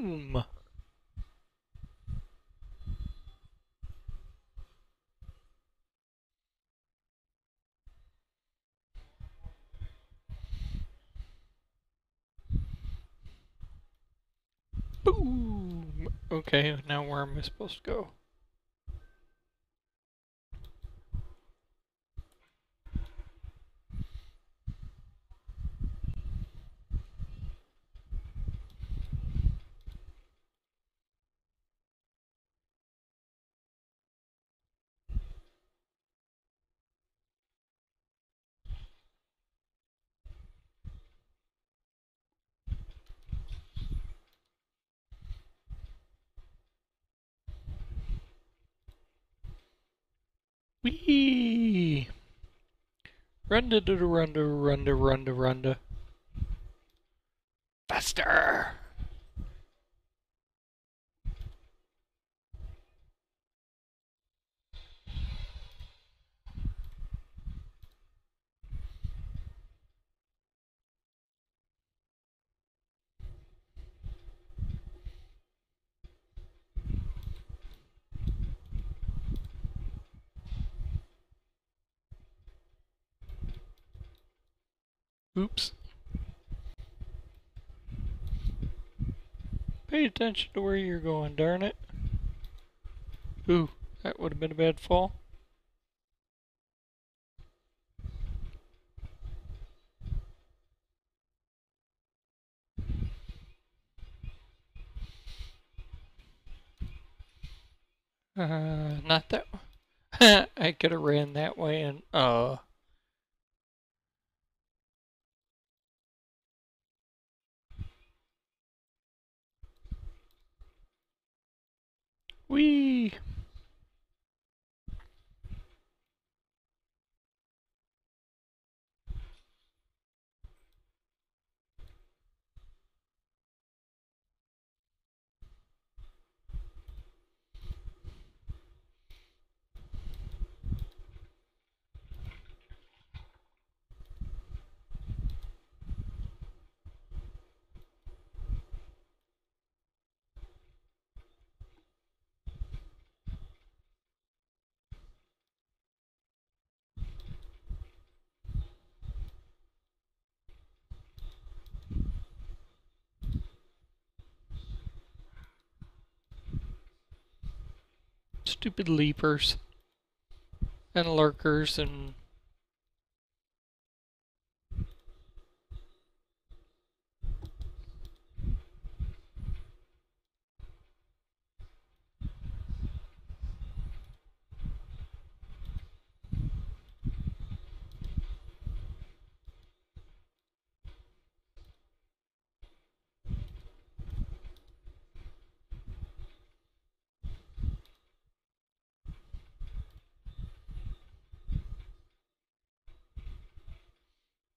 Boom! Boom! Okay, now where am I supposed to go? Whee! Runda da runda runda runda runda. Faster! Oops. Pay attention to where you're going, darn it. Ooh, that would have been a bad fall. Not that. I could have ran that way and, whee! Stupid leapers and lurkers and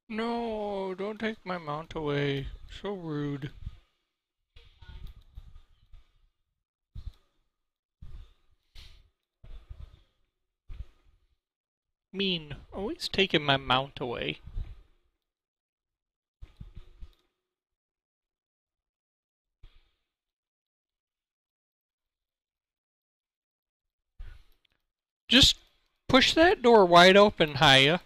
no, don't take my mount away. So rude. Mean, always taking my mount away. Just push that door wide open, Haya.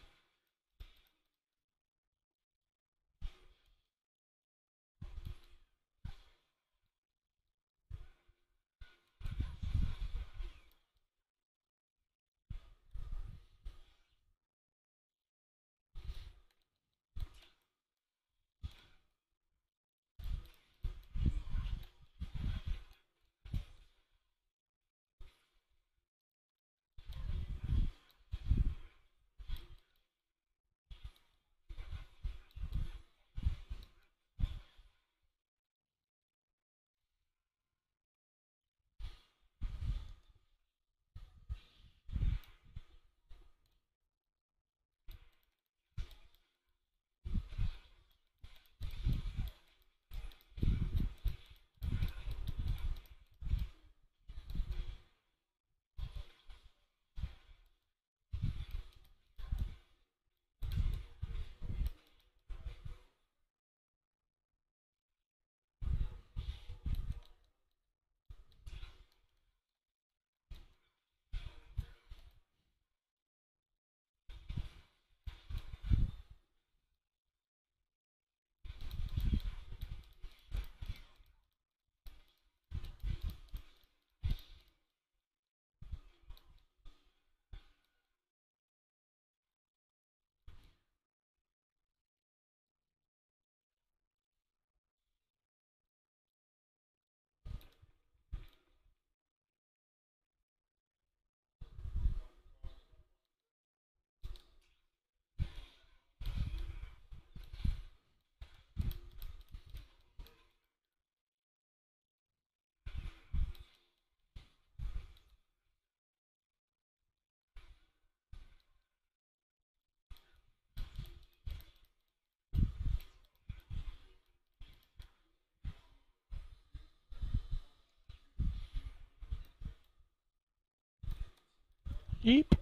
Yeep.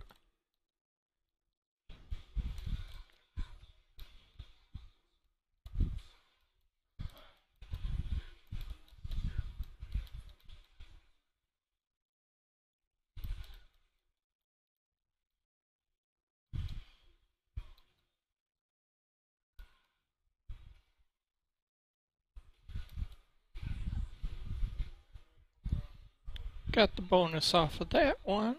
Got the bonus off of that one.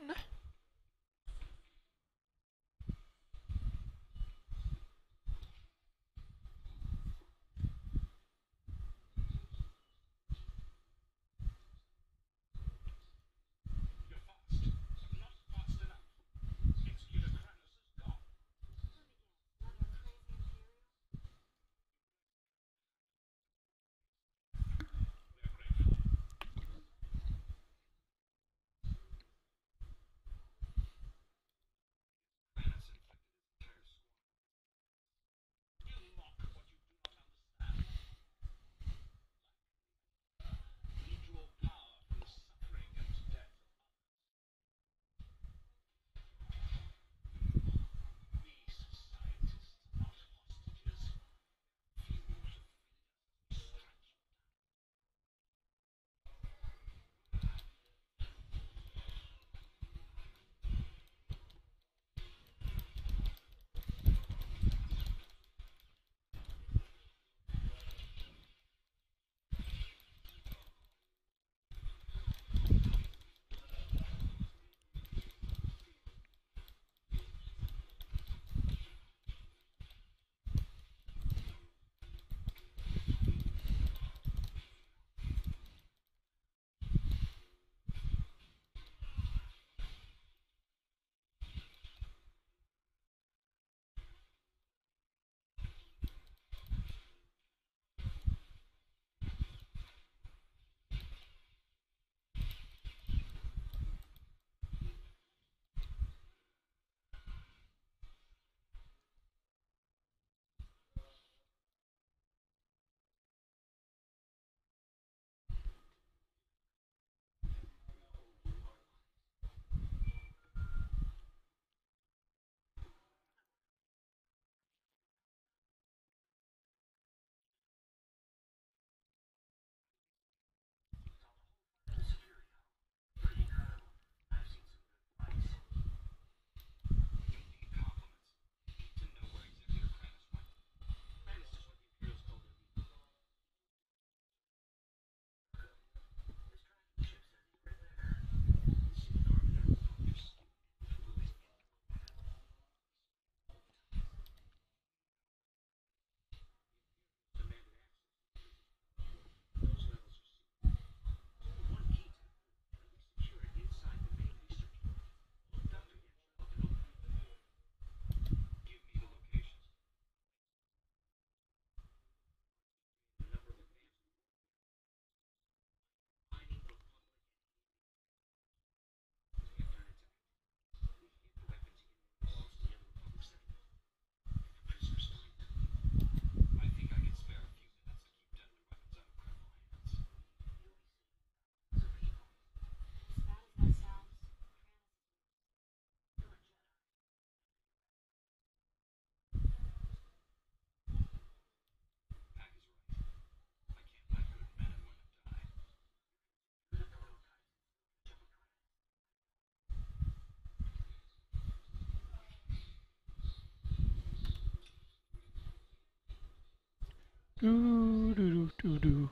Doo doo doo doo doo.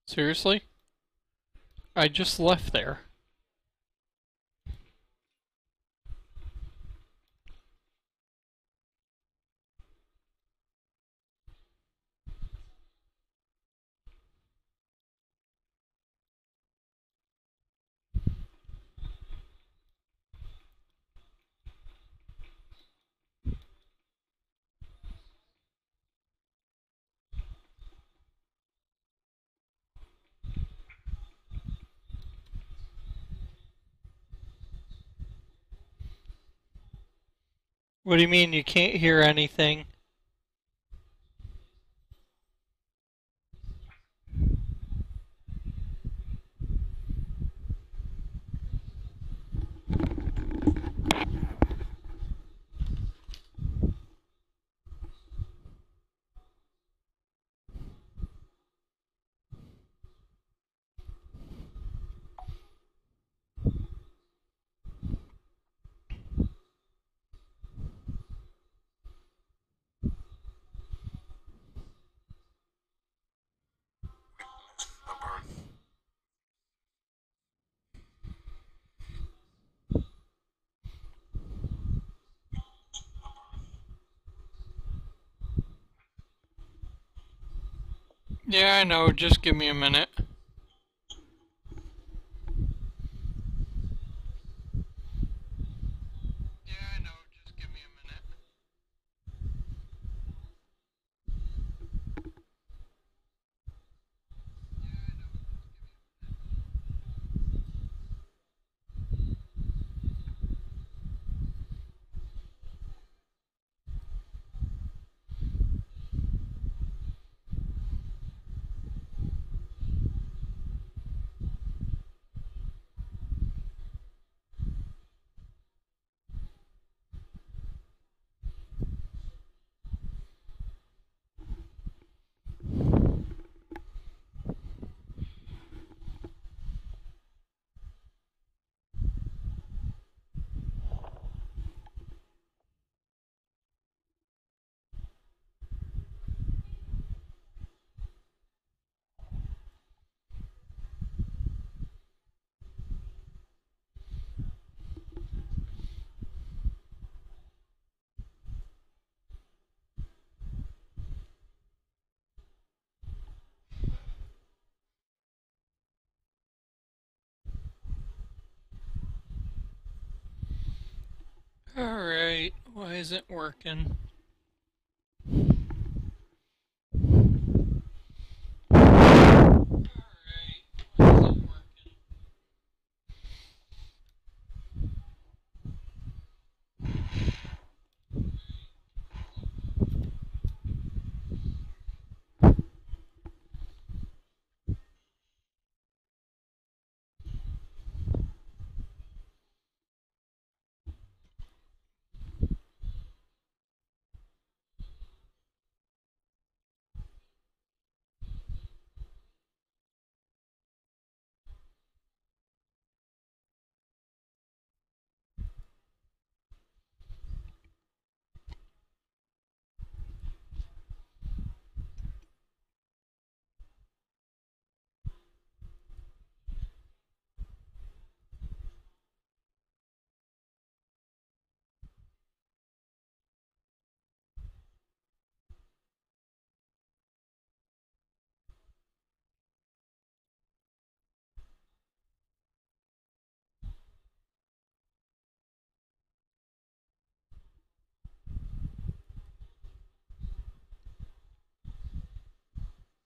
Seriously? I just left there. What do you mean you can't hear anything? Yeah, I know. Just give me a minute. Yeah, I know. Just give me a minute. Alright, why isn't it working? Alright, why isn't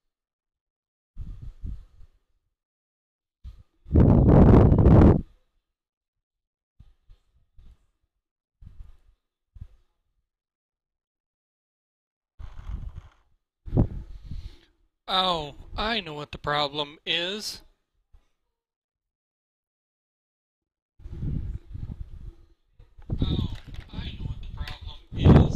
it working? Oh, I know what the problem is. Oh, I know what the problem is.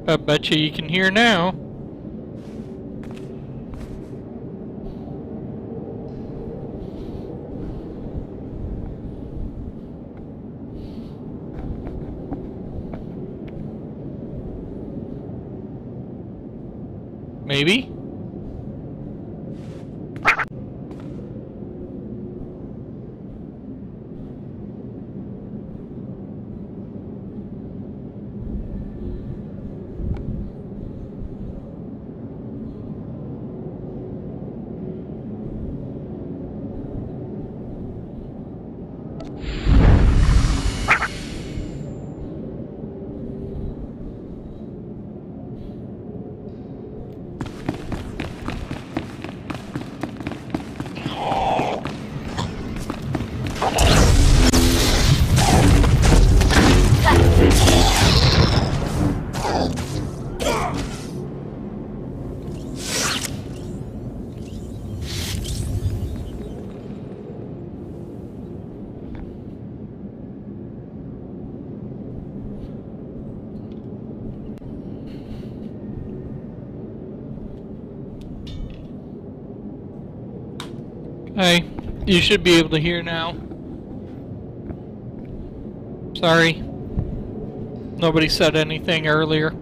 I bet you can hear now. Maybe? Hey, you should be able to hear now. Sorry. Nobody said anything earlier.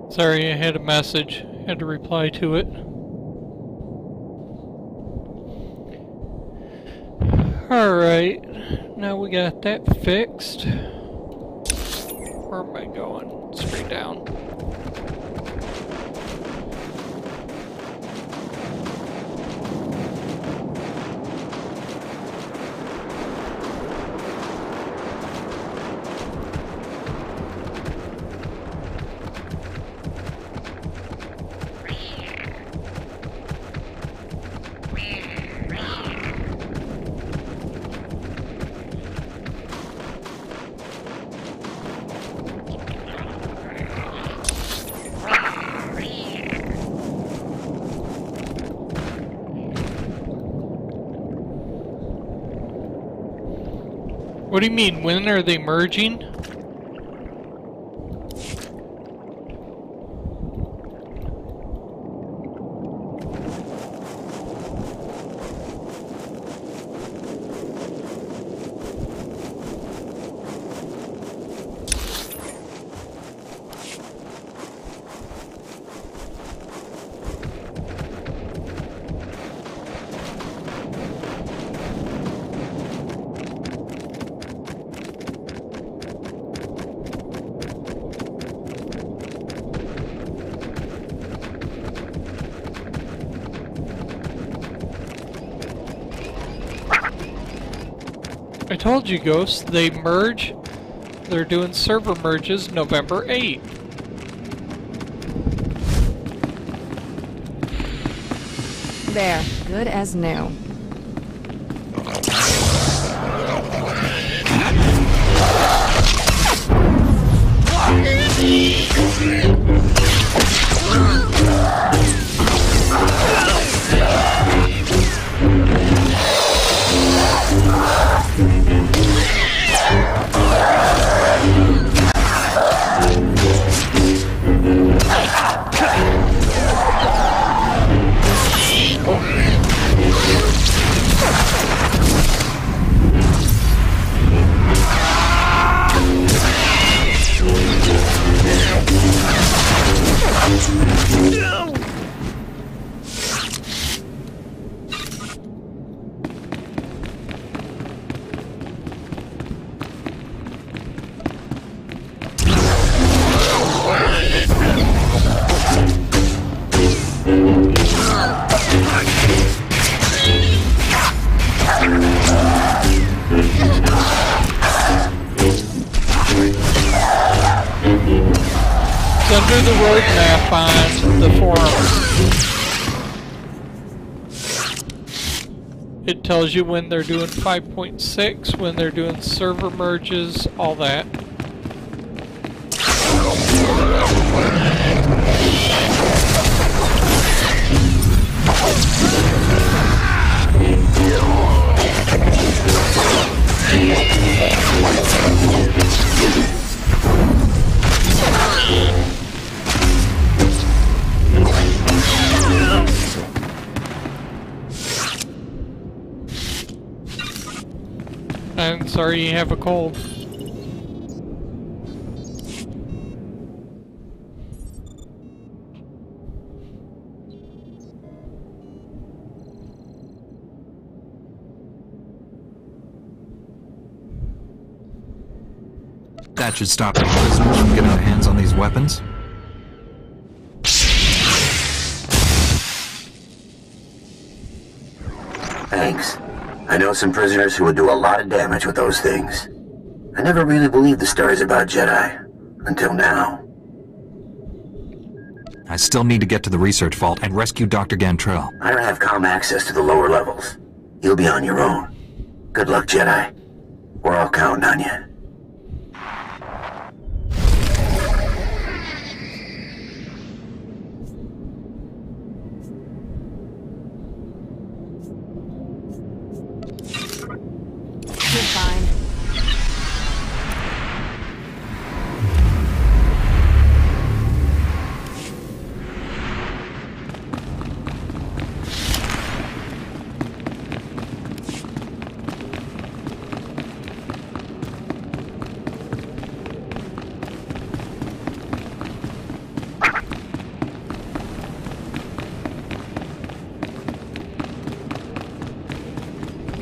Sorry, I had a message. Had to reply to it. Alright, now we got that fixed. Where am I going? Straight down. What do you mean, when are they merging? I told you, Ghost, they merge. They're doing server merges November 8th. There, good as new. Under the roadmap on the forums. It tells you when they're doing 5.6, when they're doing server merges, all that. sorry you have a cold. That should stop the prisoners from getting their hands on these weapons. Thanks. I know some prisoners who would do a lot of damage with those things. I never really believed the stories about Jedi. Until now. I still need to get to the research vault and rescue Dr. Gantrell. I don't have comm access to the lower levels. You'll be on your own. Good luck, Jedi. We're all counting on you. You're fine.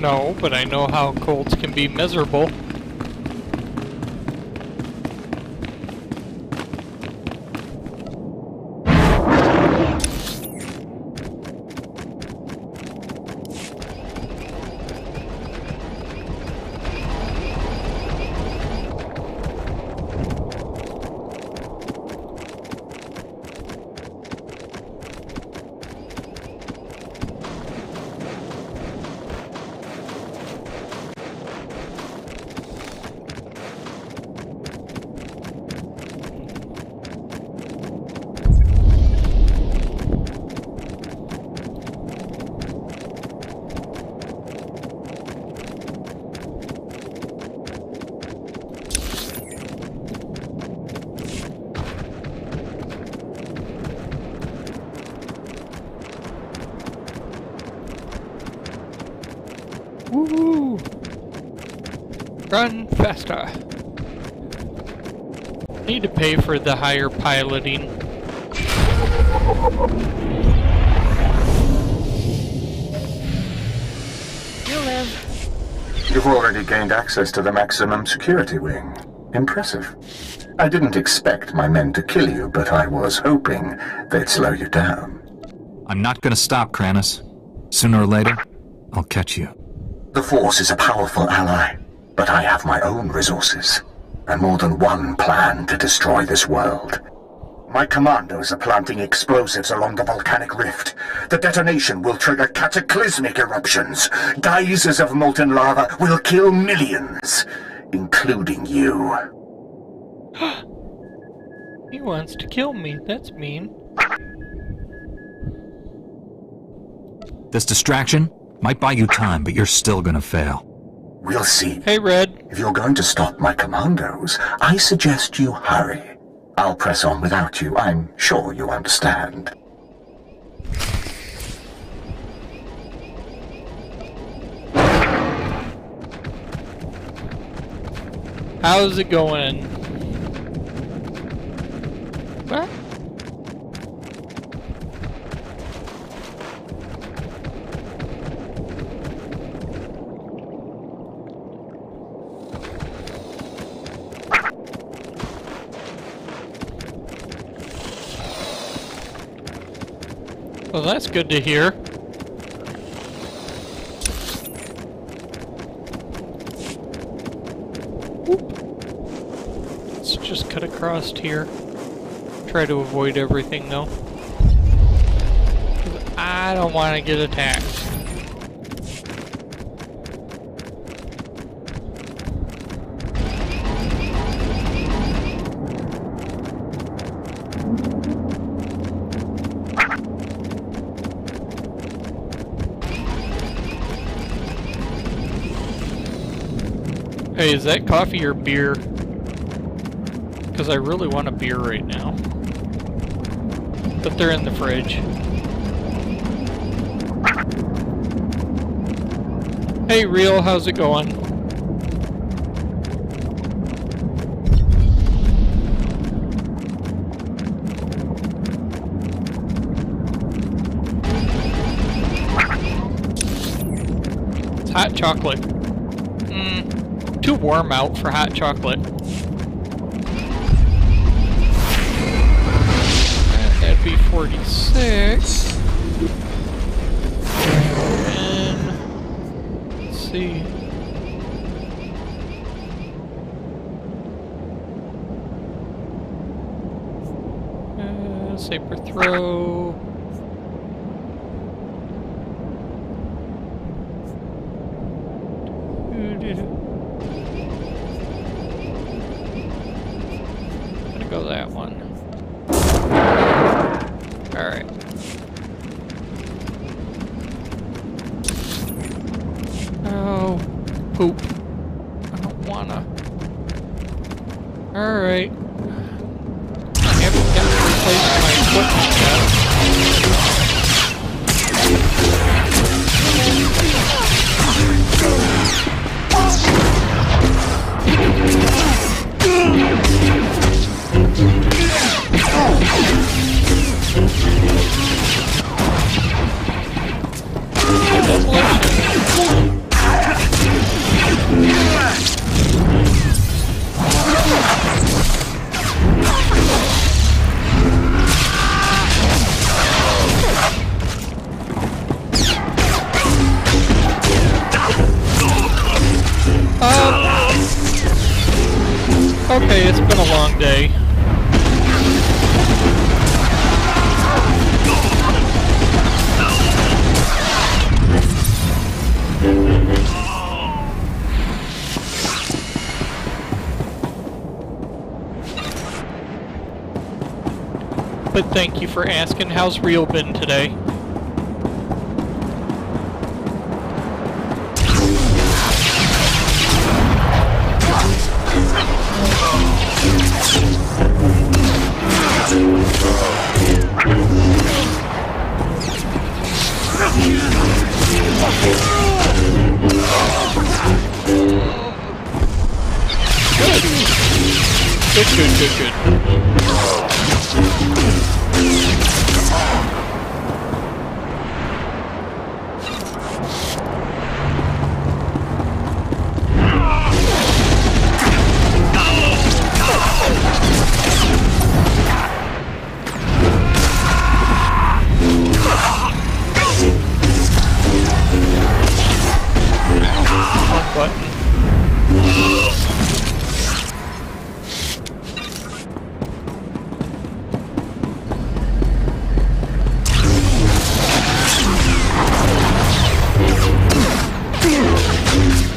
No, but I know how colds can be miserable. Woo! Run faster. Need to pay for the higher piloting. You live. You've already gained access to the maximum security wing. Impressive. I didn't expect my men to kill you, but I was hoping they'd slow you down. I'm not gonna stop, Kranis. Sooner or later, I'll catch you. The Force is a powerful ally, but I have my own resources, and more than one plan to destroy this world. My commandos are planting explosives along the volcanic rift. The detonation will trigger cataclysmic eruptions. Geysers of molten lava will kill millions, including you. He wants to kill me. That's mean. This distraction might buy you time, but you're still gonna fail. We'll see. Hey, Red. If you're going to stop my commandos, I suggest you hurry. I'll press on without you. I'm sure you understand. How's it going? What? Well, that's good to hear. Whoop. Let's just cut across here. Try to avoid everything though. 'Cause I don't want to get attacked. Hey, is that coffee or beer? Because I really want a beer right now. But they're in the fridge. Hey, Real, how's it going? chocolate. Too warm out for hot chocolate. And that'd be 46. And let's see. Saber throw. Gonna go that one. Alright. Oh, poop. I don't wanna. Alright. I haven't replaced my equipment yet. Okay, it's been a long day. But thank you for asking. How's Rio been today? Good. One button.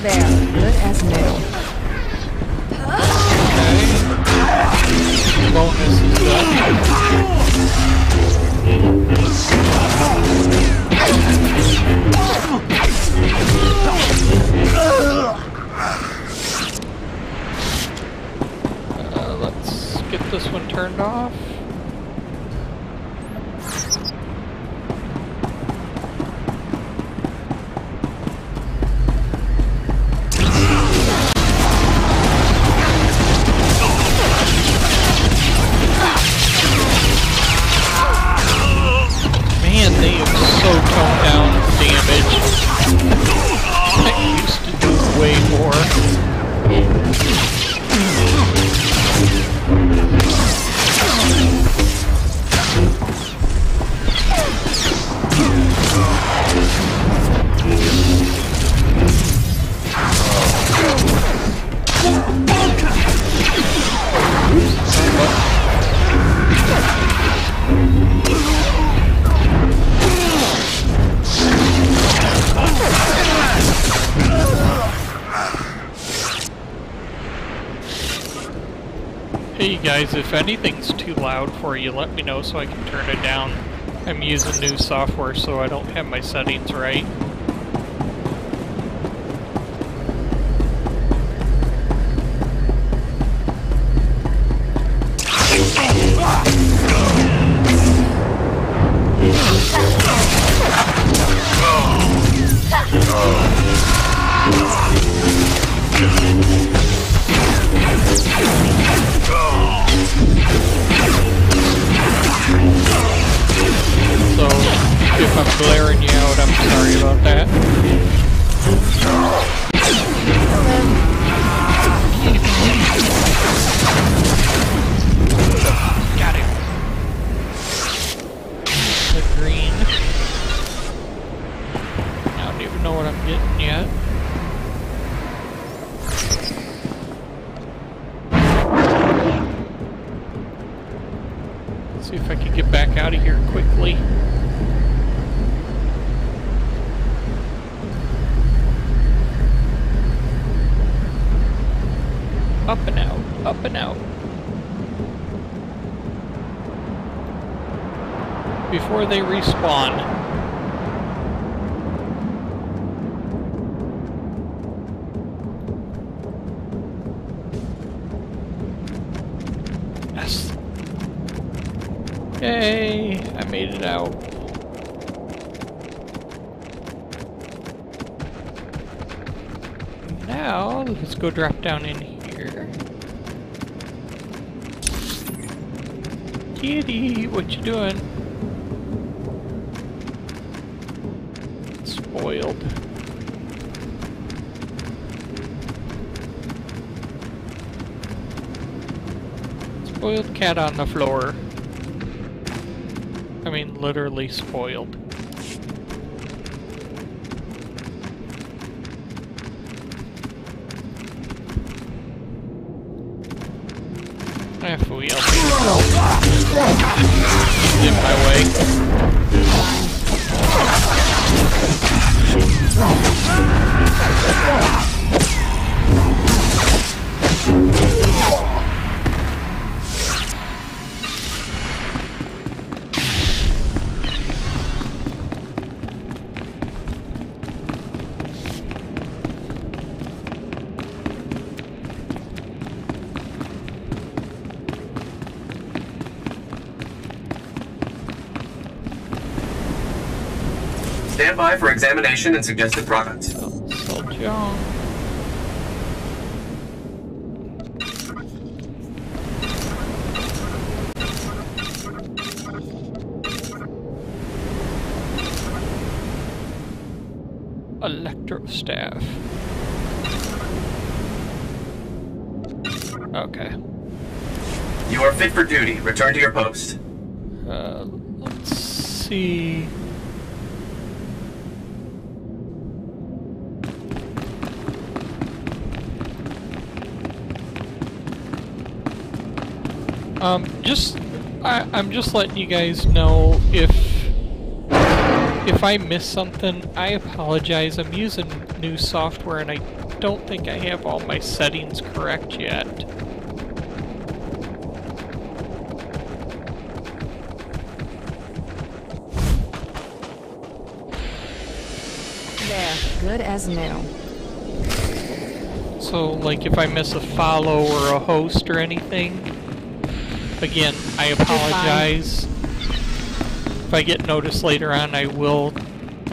There, good as new. Okay. Bonus is done. Let's get this one turned off. Man, they have so toned down damage. I used to do way more. Hey guys, if anything's too loud for you, let me know so I can turn it down. I'm using new software, so I don't have my settings right. So, if I'm blaring you out, I'm sorry about if I can get back out of here quickly. Up and out, up and out. Before they respawn. Yes. Yay, I made it out. Now, let's go drop down in here. Kitty, what you doing? Spoiled. Spoiled cat on the floor. I mean, literally spoiled. If we help in my way. Stand by for examination and suggested products. So John. Electrostaff. Okay. You are fit for duty. Return to your post. Let's see. I'm just letting you guys know if I miss something, I apologize. I'm using new software and I don't think I have all my settings correct yet. There, good as new. So, like, if I miss a follow or a host or anything, again, I apologize. If I get noticed later on, I will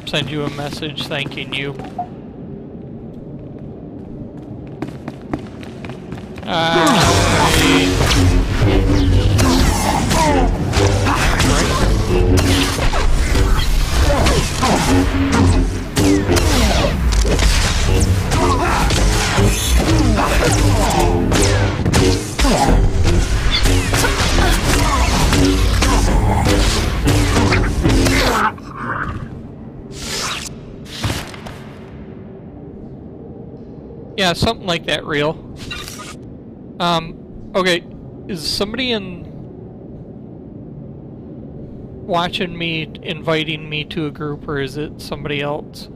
send you a message thanking you. Yeah, something like that, real. Okay, is somebody watching me, inviting me to a group, or is it somebody else?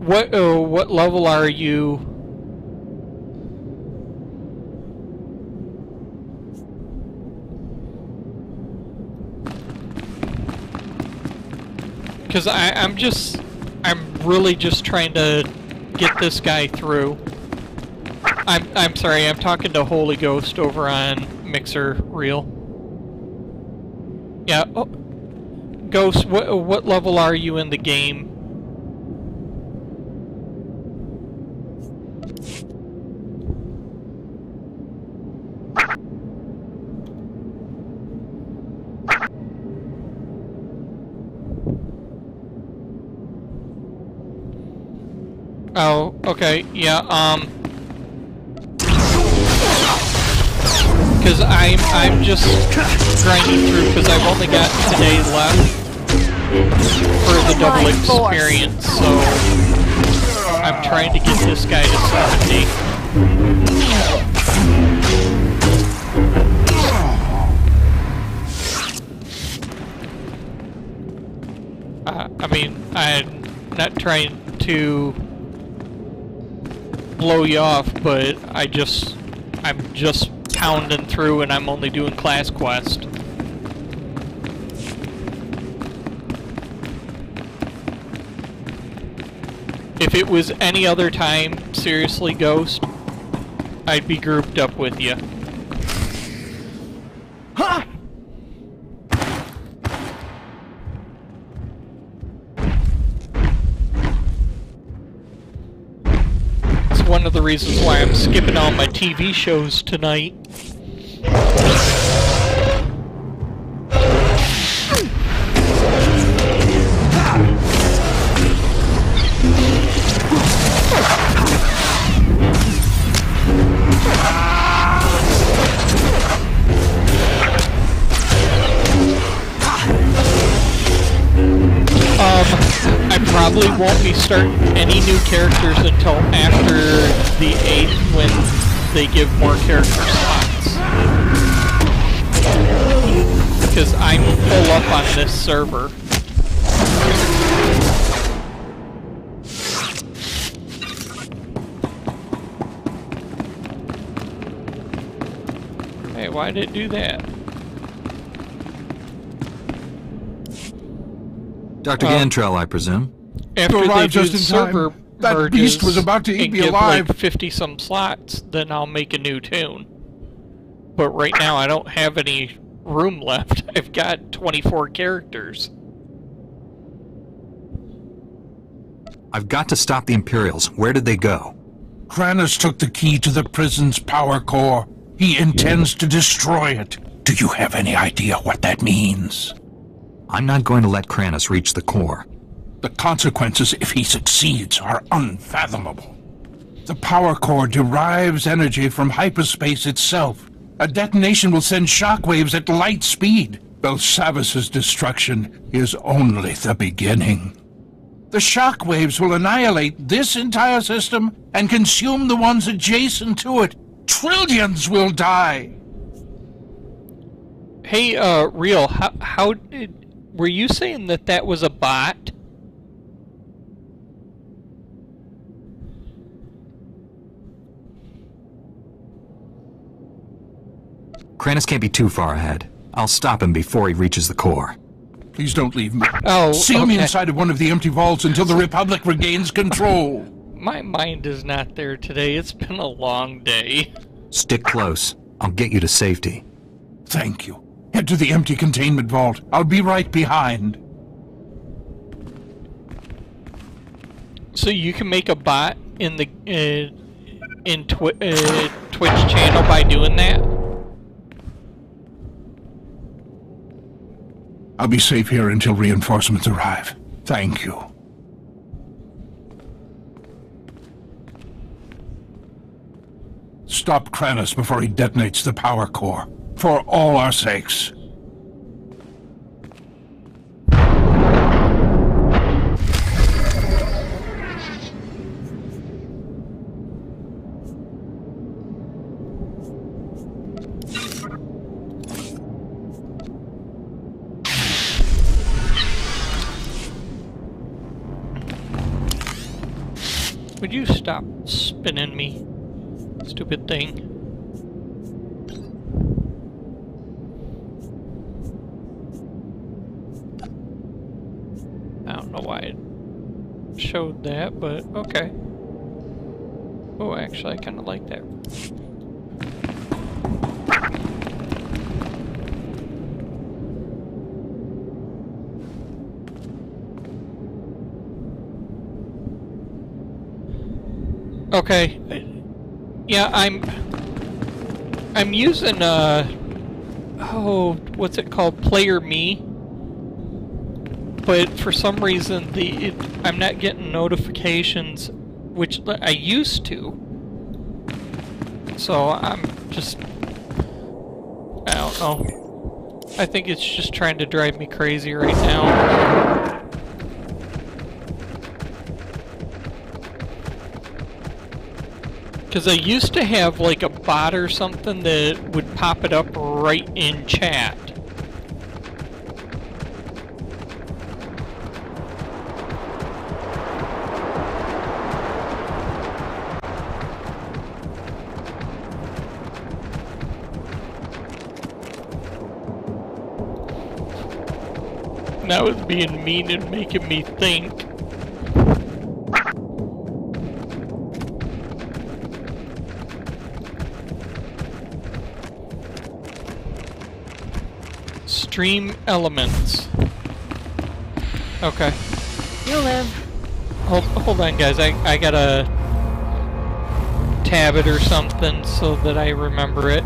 What level are you? Because I'm really just trying to get this guy through. I'm sorry, I'm talking to Holy Ghost over on Mixer Real. Yeah, oh, Ghost, what level are you in the game? Oh, okay, yeah, because I'm just grinding through because I've only got today left. for the double Life force. experience, so I'm trying to get this guy to 70. I mean, I'm not trying to blow you off, but I'm just pounding through and I'm only doing class quest. If it was any other time, seriously, Ghost, I'd be grouped up with you. Huh? It's one of the reasons why I'm skipping all my TV shows tonight. I probably won't be starting any new characters until after the 8th when they give more character slots. Because I'm full up on this server. Hey, why did it do that? Dr. Gantrell, I presume. After they arrived do just the in server time. That beast was merges about to eat and me give alive. like 50-some slots, then I'll make a new tune. But right now I don't have any room left. I've got 24 characters. I've got to stop the Imperials. Where did they go? Kranos took the key to the prison's power core. He intends to destroy it. Do you have any idea what that means? I'm not going to let Kranos reach the core. The consequences if he succeeds are unfathomable. The power core derives energy from hyperspace itself. A detonation will send shockwaves at light speed. Belsavis's destruction is only the beginning. The shockwaves will annihilate this entire system and consume the ones adjacent to it. Trillions will die. Hey, Real, how did... Were you saying that that was a bot? Kranos can't be too far ahead. I'll stop him before he reaches the core. Please don't leave me. Oh, Seal me okay. inside of one of the empty vaults until the Republic regains control. My mind is not there today. It's been a long day. Stick close. I'll get you to safety. Thank you. Head to the empty containment vault. I'll be right behind. So you can make a bot in the Twitch channel by doing that? I'll be safe here until reinforcements arrive. Thank you. Stop Kranos before he detonates the power core. For all our sakes. Would you stop spinning me, stupid thing? I don't know why it showed that, but okay. Oh, actually, I kind of like that. Okay. Yeah, I'm using oh, what's it called? Player Me. But for some reason I'm not getting notifications, which I used to. So I'm just, I don't know. I think it's just trying to drive me crazy right now. Because I used to have like a bot or something that would pop it up right in chat. That was being mean and making me think. Stream elements. Okay. You'll live. Hold on, guys. I gotta tab it or something so that I remember it.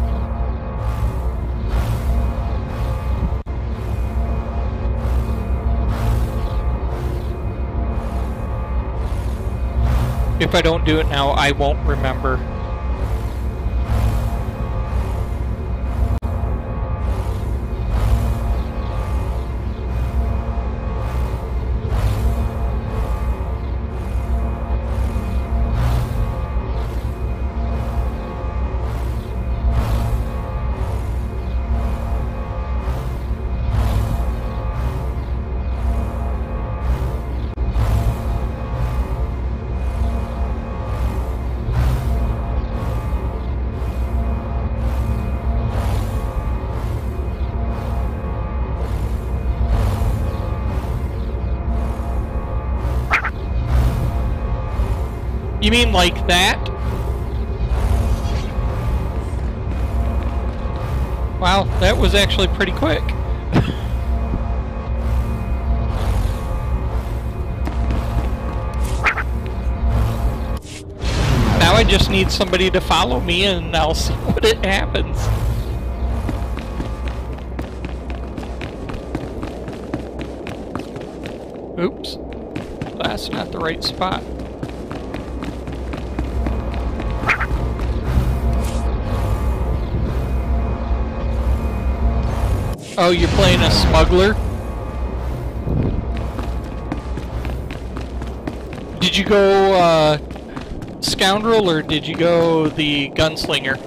If I don't do it now, I won't remember. You mean like that? Wow, that was actually pretty quick. Now I just need somebody to follow me and I'll see what it happens. Oops. That's not the right spot. Oh, you're playing a smuggler? Did you go, scoundrel, or did you go the gunslinger?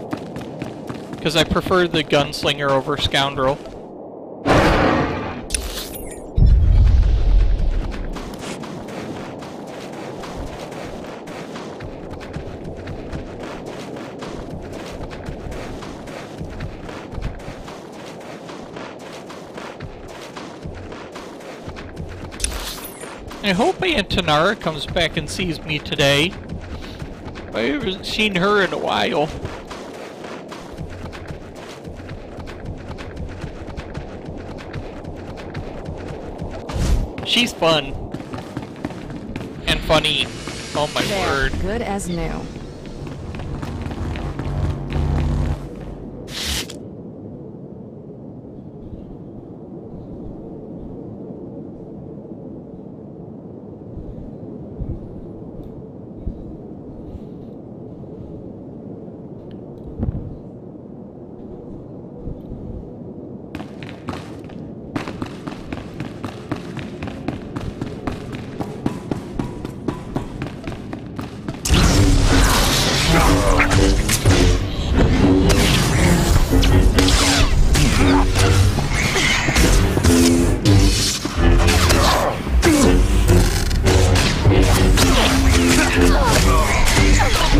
Because I prefer the gunslinger over scoundrel. I hope Aunt Tanara comes back and sees me today. I haven't seen her in a while. She's fun. And funny. Oh my word. Good as new.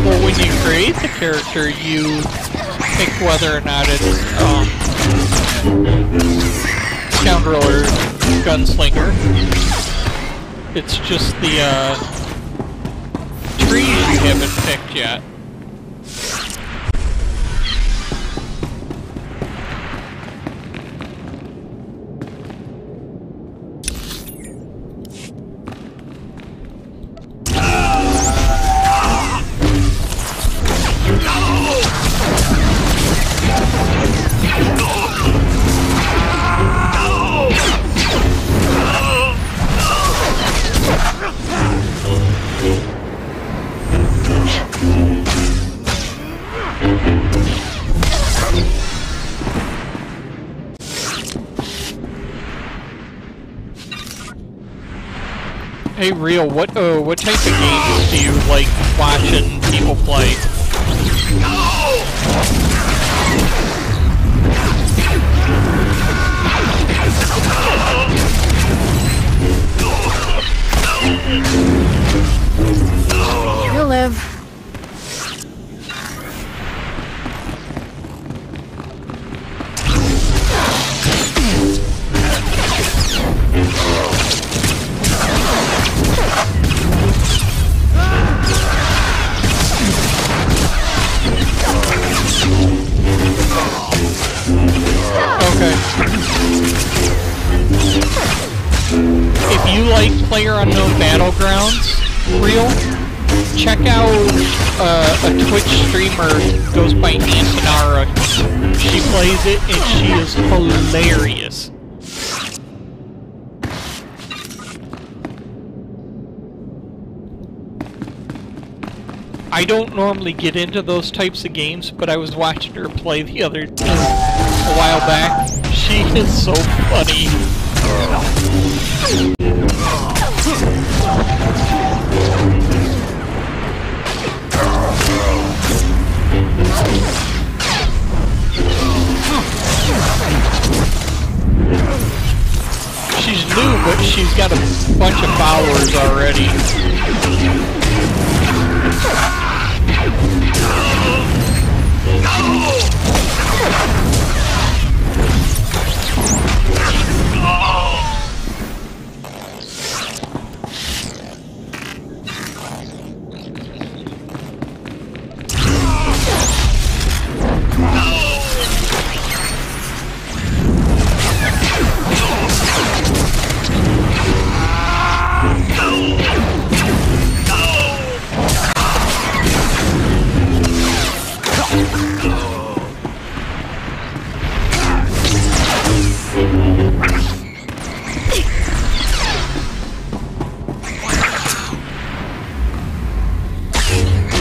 Well, when you create the character, you pick whether or not it's scoundrel or gunslinger. It's just the trees you haven't picked yet. Hey, Real, what type of games do you like watching people play? You'll live. Okay. If you like PlayerUnknown Battlegrounds, Real, check out a Twitch streamer goes by Antonara. She plays it and she is hilarious. I don't normally get into those types of games, but I was watching her play a while back. She is so funny. She's new, but she's got a bunch of followers already.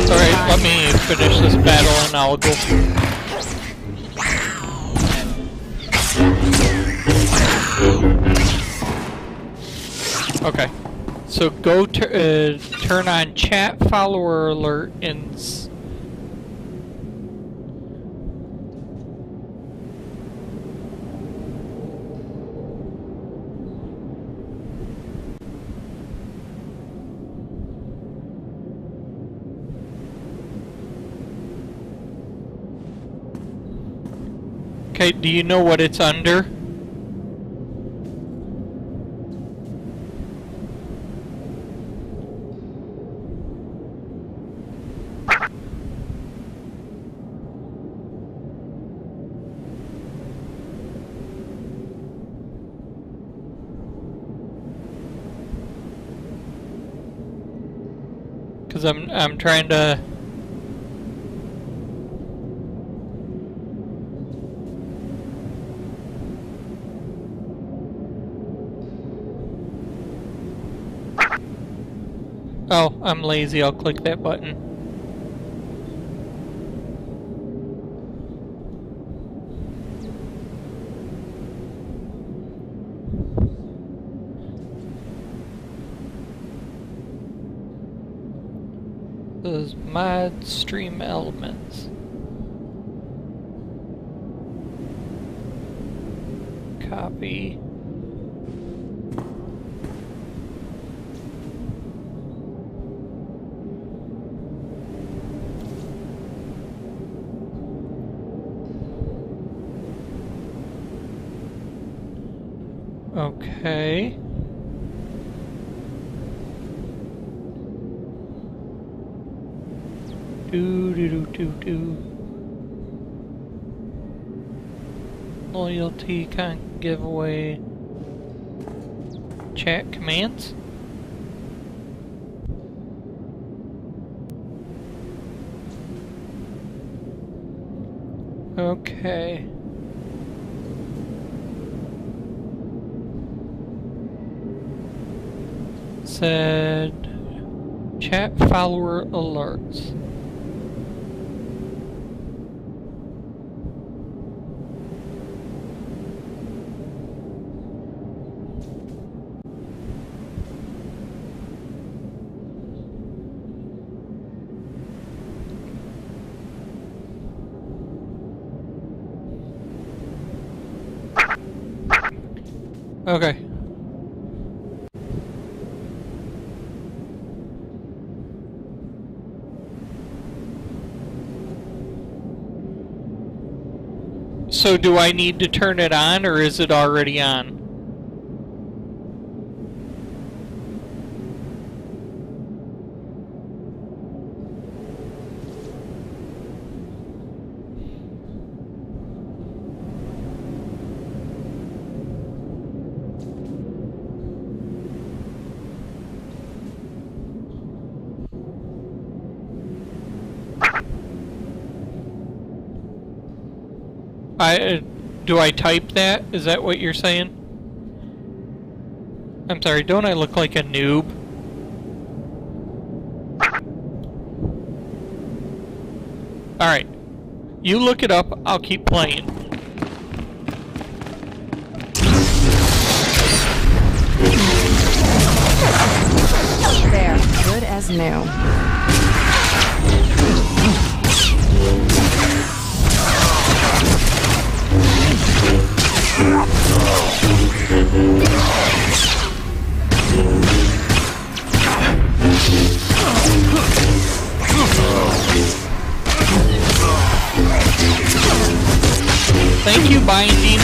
Alright, let me finish this battle and I'll go. Okay, so go turn on chat follower alert and okay, do you know what it's under? Because I'm trying to. Oh, I'm lazy. I'll click that button. Those mod stream elements. Copy. Okay. Loyalty can't give away chat commands. Okay. Said chat follower alerts. Okay. So do I need to turn it on, or is it already on? Do I type that? Is that what you're saying? I'm sorry, don't I look like a noob? Alright. You look it up, I'll keep playing. There, good as new. Thank you, Binding.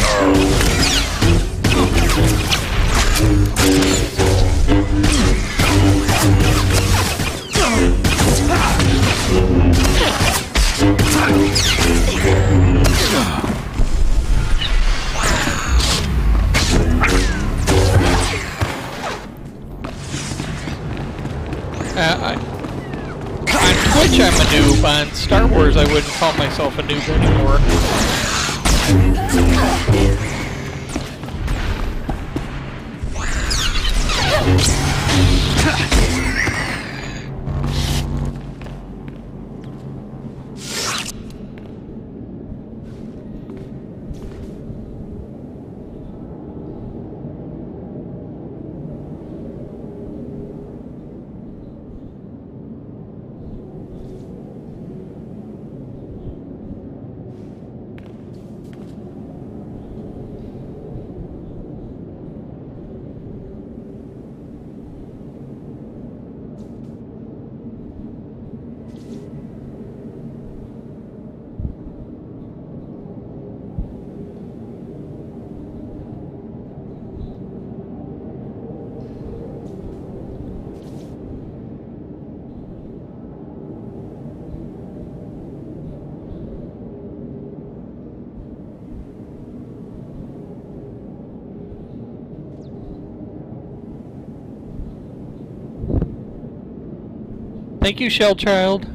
On Twitch I'm a noob, on Star Wars I wouldn't call myself a noob anymore. Thank you, Shell Child.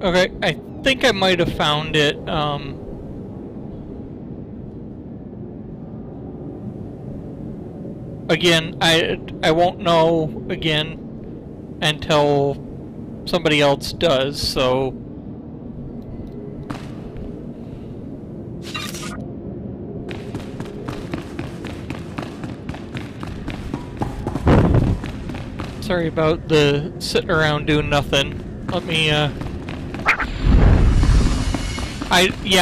Okay, I think I might have found it. Again, I won't know again until somebody else does, so... Sorry about the sitting around doing nothing. Let me, yeah,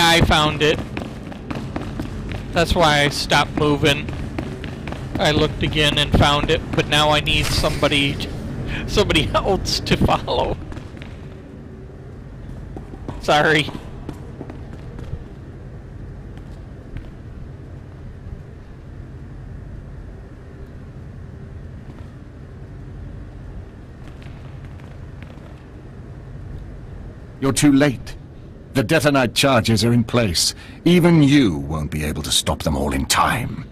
I found it. That's why I stopped moving. I looked again and found it, but now I need somebody else to follow. Sorry. You're too late. The detonite charges are in place. Even you won't be able to stop them all in time.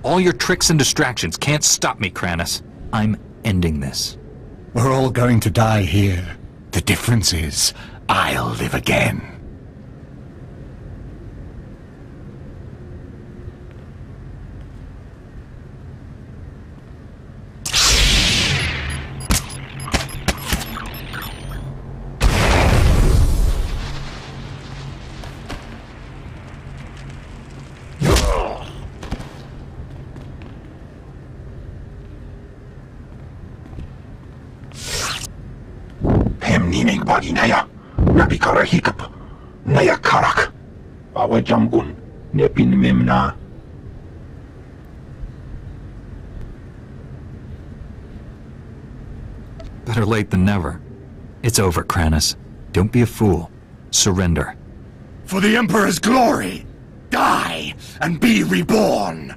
All your tricks and distractions can't stop me, Kranis. I'm ending this. We're all going to die here. The difference is, I'll live again. Nining bagi naya, napikara hikap, naya karak, bawa jambun, nepin memna. Better late than never. It's over, Kranis. Don't be a fool. Surrender. For the Emperor's glory, die and be reborn!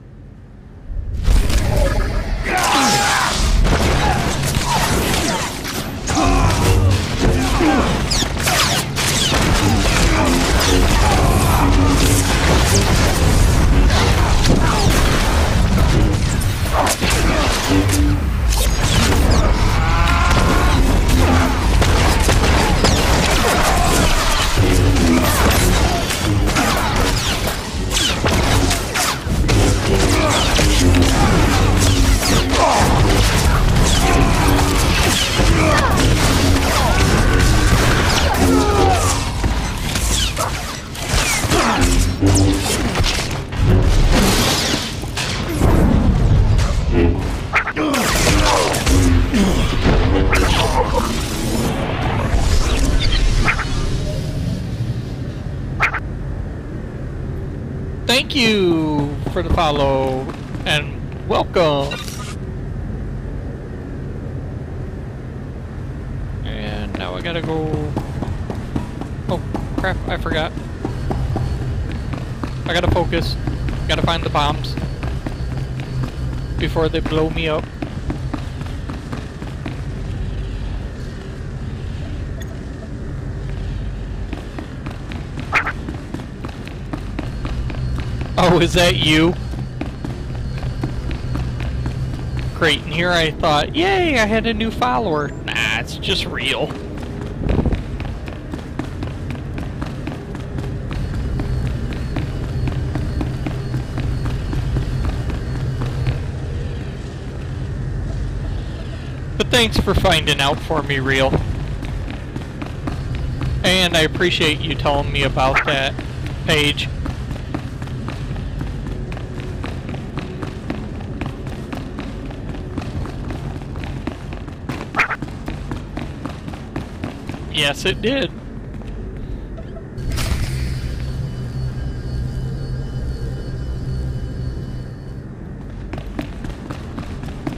Thank you for the follow and welcome. And now I gotta go. Oh crap, I forgot. I gotta focus. Gotta find the bombs before they blow me up. Oh, is that you? Great, and here I thought, yay, I had a new follower. Nah, it's just real. But thanks for finding out for me, real. And I appreciate you telling me about that page. Yes, it did.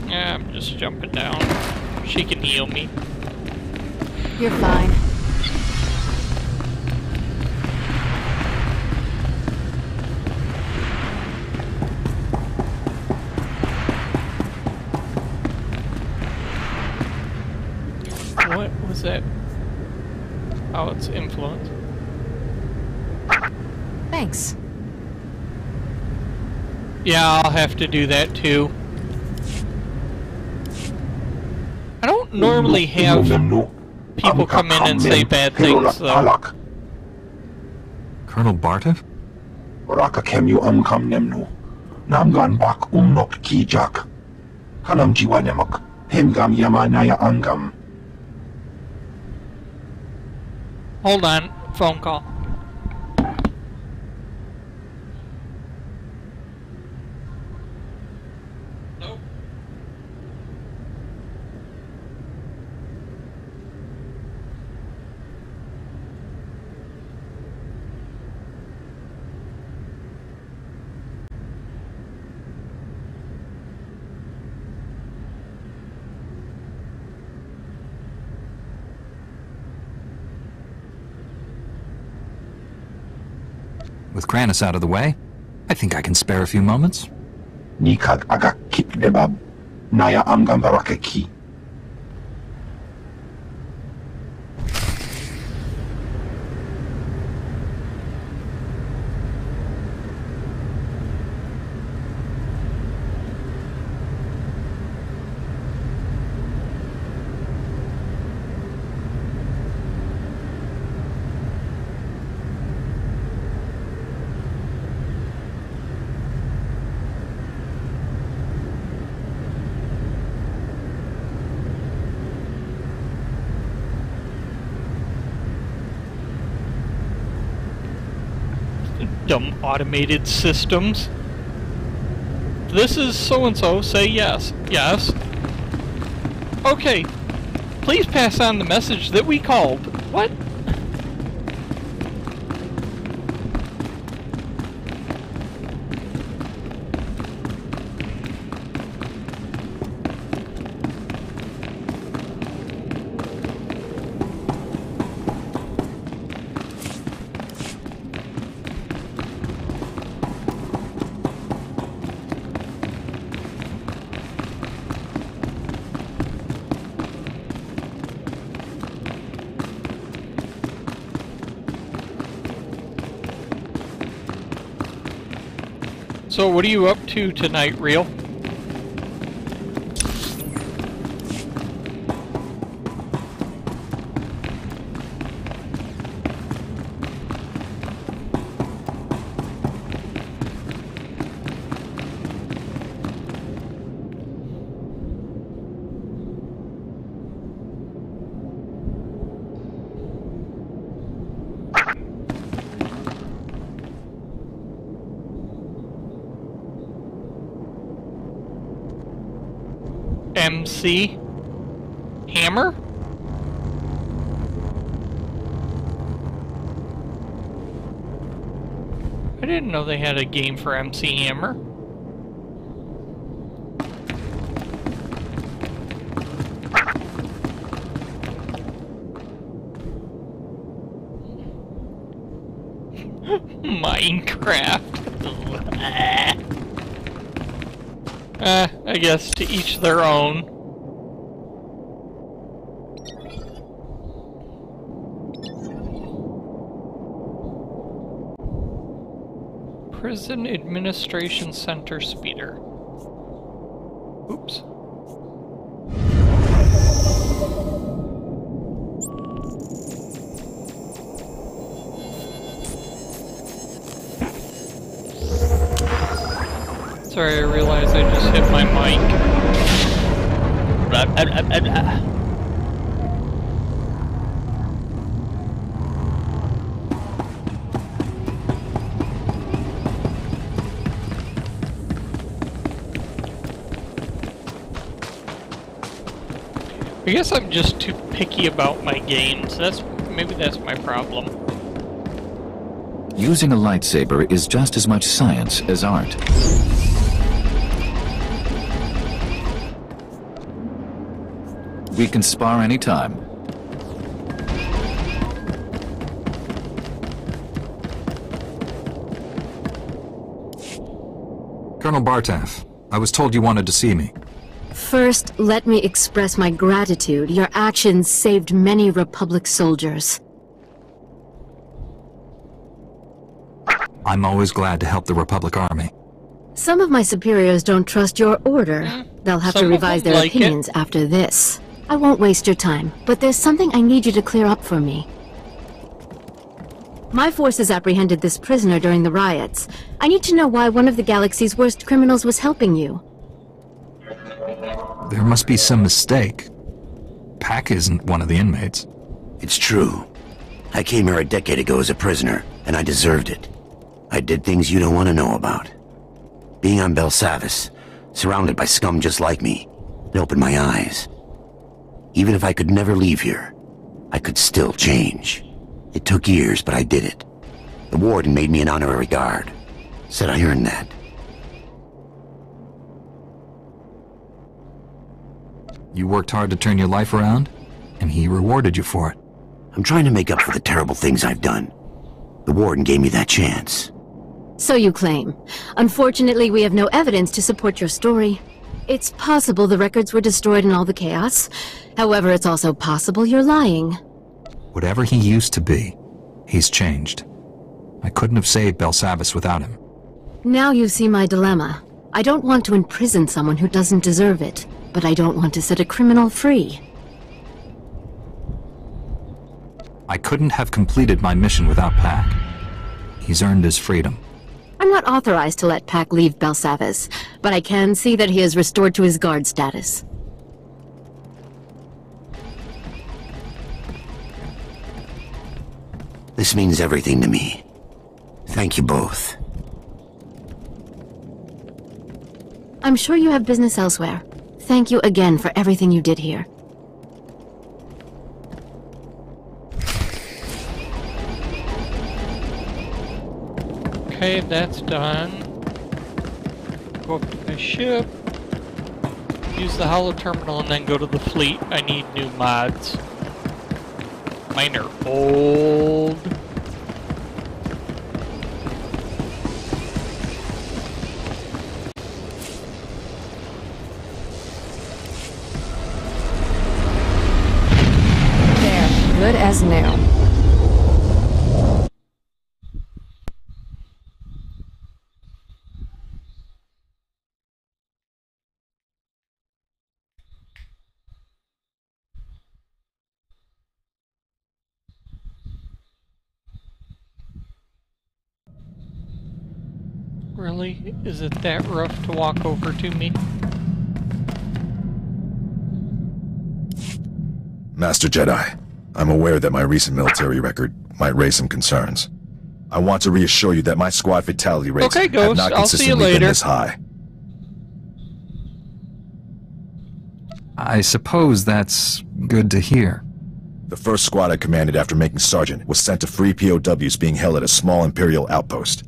Yeah, I'm just jumping down. She can heal me. You're fine. What was that? Oh, it's influence. Thanks. Yeah, I'll have to do that too. I don't normally have people come in and say bad things, though. Colonel Barta? Raka kemyu amkam nemnu, namgan bak umnok kijak, hanam jiwa nemak, hemgam yamanaya angam. Hold on, phone call. Nope. With Kranis out of the way, I think I can spare a few moments. Nikag agak kip debab, naya amgam barakeki. Dumb automated systems. This is so-and-so, say yes. Yes. Okay. Please pass on the message that we called. What? So what are you up to tonight, Real? MC Hammer? I didn't know they had a game for MC Hammer. Minecraft. I guess to each their own. Prison Administration Center speeder. Oops. Sorry, I realized I just hit my mic. I guess I'm just too picky about my games. Maybe that's my problem. Using a lightsaber is just as much science as art. We can spar anytime. Colonel Bartaff, I was told you wanted to see me. First, let me express my gratitude. Your actions saved many Republic soldiers. I'm always glad to help the Republic Army. Some of my superiors don't trust your order. They'll have to revise their opinions after this. I won't waste your time, but there's something I need you to clear up for me. My forces apprehended this prisoner during the riots. I need to know why one of the galaxy's worst criminals was helping you. There must be some mistake. Pack isn't one of the inmates. It's true. I came here a decade ago as a prisoner, and I deserved it. I did things you don't want to know about. Being on Belsavis, surrounded by scum just like me, it opened my eyes. Even if I could never leave here, I could still change. It took years, but I did it. The warden made me an honorary guard. Said I earned that. You worked hard to turn your life around, and he rewarded you for it. I'm trying to make up for the terrible things I've done. The warden gave me that chance. So you claim. Unfortunately, we have no evidence to support your story. It's possible the records were destroyed in all the chaos. However, it's also possible you're lying. Whatever he used to be, he's changed. I couldn't have saved Belsavis without him. Now you see my dilemma. I don't want to imprison someone who doesn't deserve it, but I don't want to set a criminal free. I couldn't have completed my mission without Pack. He's earned his freedom. I'm not authorized to let Pack leave Belsavis, but I can see that he is restored to his guard status. This means everything to me. Thank you both. I'm sure you have business elsewhere. Thank you again for everything you did here. Okay, that's done. Go up to my ship. Use the holo terminal and then go to the fleet. I need new mods. Mine are old. There, good as new. Really? Is it that rough to walk over to me? Master Jedi, I'm aware that my recent military record might raise some concerns. I want to reassure you that my squad fatality rates Okay, Ghost, have not I'll see you consistently been later. this high. I suppose that's good to hear. The first squad I commanded after making Sergeant was sent to free POWs being held at a small Imperial outpost.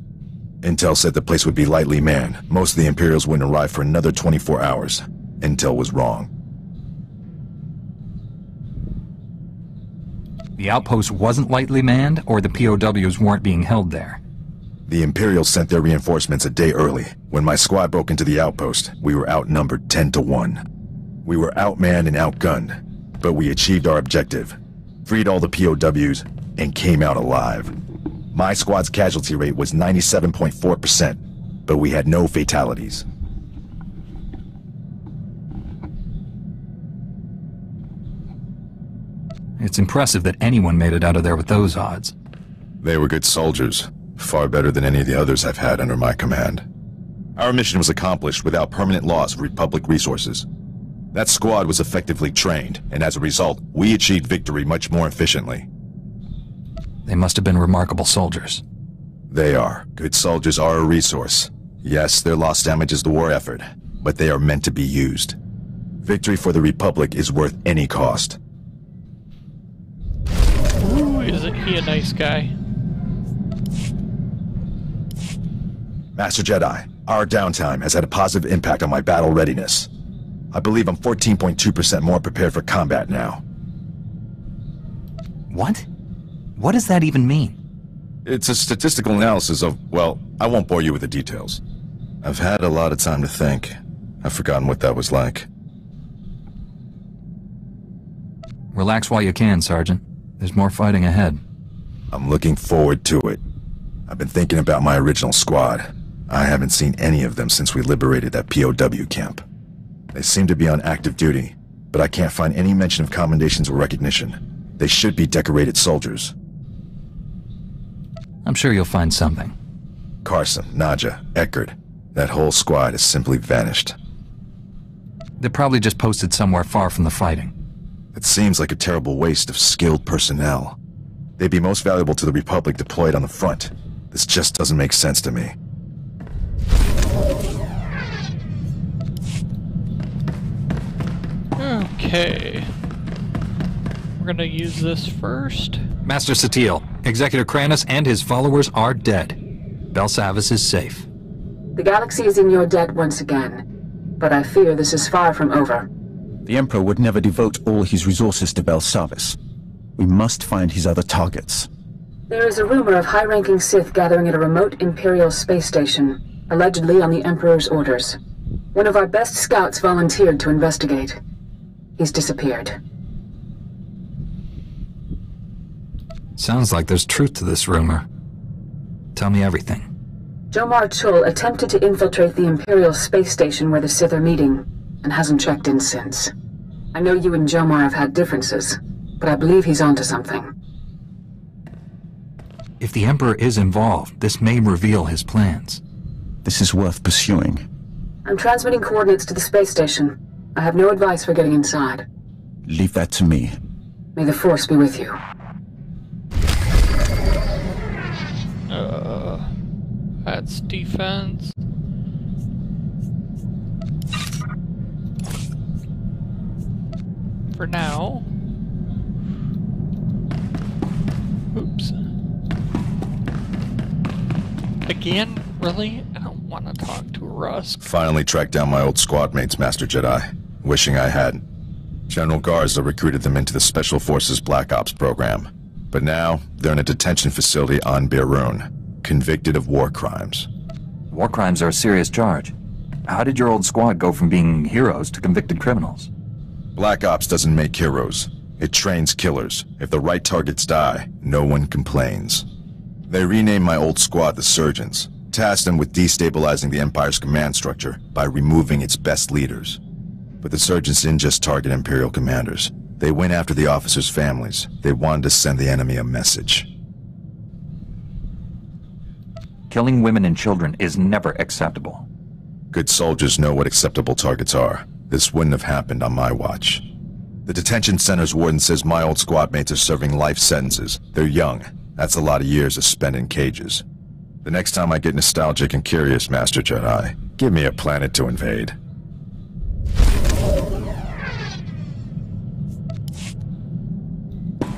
Intel said the place would be lightly manned. Most of the Imperials wouldn't arrive for another 24 hours. Intel was wrong. The outpost wasn't lightly manned, or the POWs weren't being held there? The Imperials sent their reinforcements a day early. When my squad broke into the outpost, we were outnumbered 10-1. We were outmanned and outgunned, but we achieved our objective, freed all the POWs, and came out alive. My squad's casualty rate was 97.4%, but we had no fatalities. It's impressive that anyone made it out of there with those odds. They were good soldiers, far better than any of the others I've had under my command. Our mission was accomplished without permanent loss of Republic resources. That squad was effectively trained, and as a result, we achieved victory much more efficiently. They must have been remarkable soldiers. They are. Good soldiers are a resource. Yes, their loss damages the war effort, but they are meant to be used. Victory for the Republic is worth any cost. Ooh, isn't he a nice guy? Master Jedi, our downtime has had a positive impact on my battle readiness. I believe I'm 14.2% more prepared for combat now. What? What does that even mean? It's a statistical analysis of, well, I won't bore you with the details. I've had a lot of time to think. I've forgotten what that was like. Relax while you can, Sergeant. There's more fighting ahead. I'm looking forward to it. I've been thinking about my original squad. I haven't seen any of them since we liberated that POW camp. They seem to be on active duty, but I can't find any mention of commendations or recognition. They should be decorated soldiers. I'm sure you'll find something. Carson, Nadja, Eckert, that whole squad has simply vanished. They're probably just posted somewhere far from the fighting. It seems like a terrible waste of skilled personnel. They'd be most valuable to the Republic deployed on the front. This just doesn't make sense to me. Okay. We're gonna use this first. Master Satele, Executive Kranis and his followers are dead. Belsavis is safe. The galaxy is in your debt once again, but I fear this is far from over. The Emperor would never devote all his resources to Belsavis. We must find his other targets. There is a rumor of high-ranking Sith gathering at a remote Imperial space station, allegedly on the Emperor's orders. One of our best scouts volunteered to investigate. He's disappeared. Sounds like there's truth to this rumor. Tell me everything. Jomar Chul attempted to infiltrate the Imperial space station where the Sith are meeting, and hasn't checked in since. I know you and Jomar have had differences, but I believe he's onto something. If the Emperor is involved, this may reveal his plans. This is worth pursuing. I'm transmitting coordinates to the space station. I have no advice for getting inside. Leave that to me. May the Force be with you. That's defense. For now. Oops. Again? Really? I don't want to talk to Rusk. Finally tracked down my old squad mates, Master Jedi. Wishing I hadn't. General Garza recruited them into the Special Forces Black Ops program. But now, they're in a detention facility on Beirun, convicted of war crimes. War crimes are a serious charge. How did your old squad go from being heroes to convicted criminals? Black Ops doesn't make heroes. It trains killers. If the right targets die, no one complains. They renamed my old squad the Surgeons, tasked them with destabilizing the Empire's command structure by removing its best leaders. But the Surgeons didn't just target Imperial commanders. They went after the officers' families. They wanted to send the enemy a message. Killing women and children is never acceptable. Good soldiers know what acceptable targets are. This wouldn't have happened on my watch. The detention center's warden says my old squad mates are serving life sentences. They're young. That's a lot of years to spend in cages. The next time I get nostalgic and curious, Master Jedi, give me a planet to invade.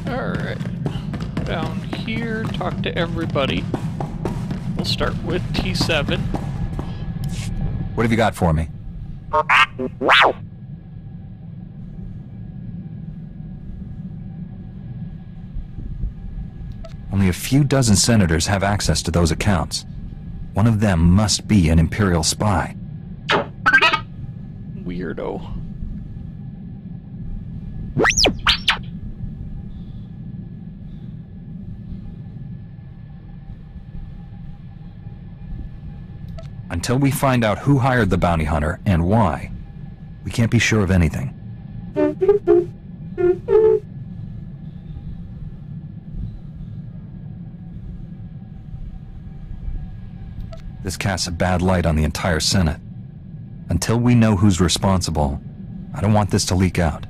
Alright. Down here, talk to everybody. We'll start with T7. What have you got for me? Only a few dozen senators have access to those accounts. One of them must be an Imperial spy. Weirdo. Until we find out who hired the bounty hunter and why, we can't be sure of anything. This casts a bad light on the entire Senate. Until we know who's responsible, I don't want this to leak out.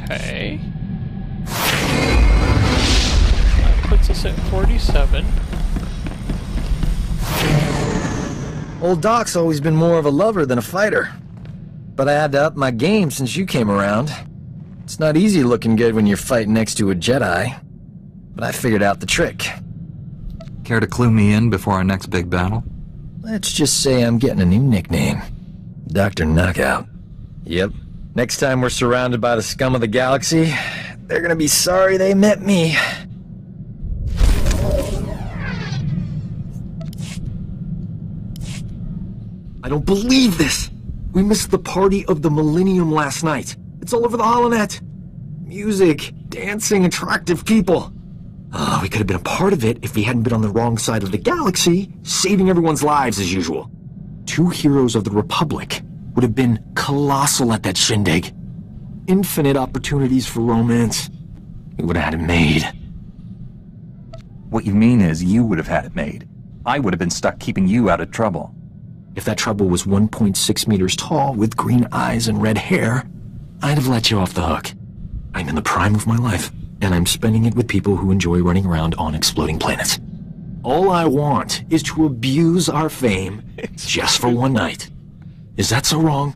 Okay. That puts us at 47. Old Doc's always been more of a lover than a fighter. But I had to up my game since you came around. It's not easy looking good when you're fighting next to a Jedi. But I figured out the trick. Care to clue me in before our next big battle? Let's just say I'm getting a new nickname. Dr. Knockout. Yep. Next time we're surrounded by the scum of the galaxy, they're gonna be sorry they met me. I don't believe this! We missed the party of the Millennium last night. It's all over the Holonet. Music, dancing, attractive people. We could have been a part of it if we hadn't been on the wrong side of the galaxy, saving everyone's lives as usual. Two heroes of the Republic would have been colossal at that shindig. Infinite opportunities for romance. We would have had it made. What you mean is you would have had it made. I would have been stuck keeping you out of trouble. If that trouble was 1.6 meters tall with green eyes and red hair, I'd have let you off the hook. I'm in the prime of my life, and I'm spending it with people who enjoy running around on exploding planets. All I want is to abuse our fame just for one night. Is that so wrong?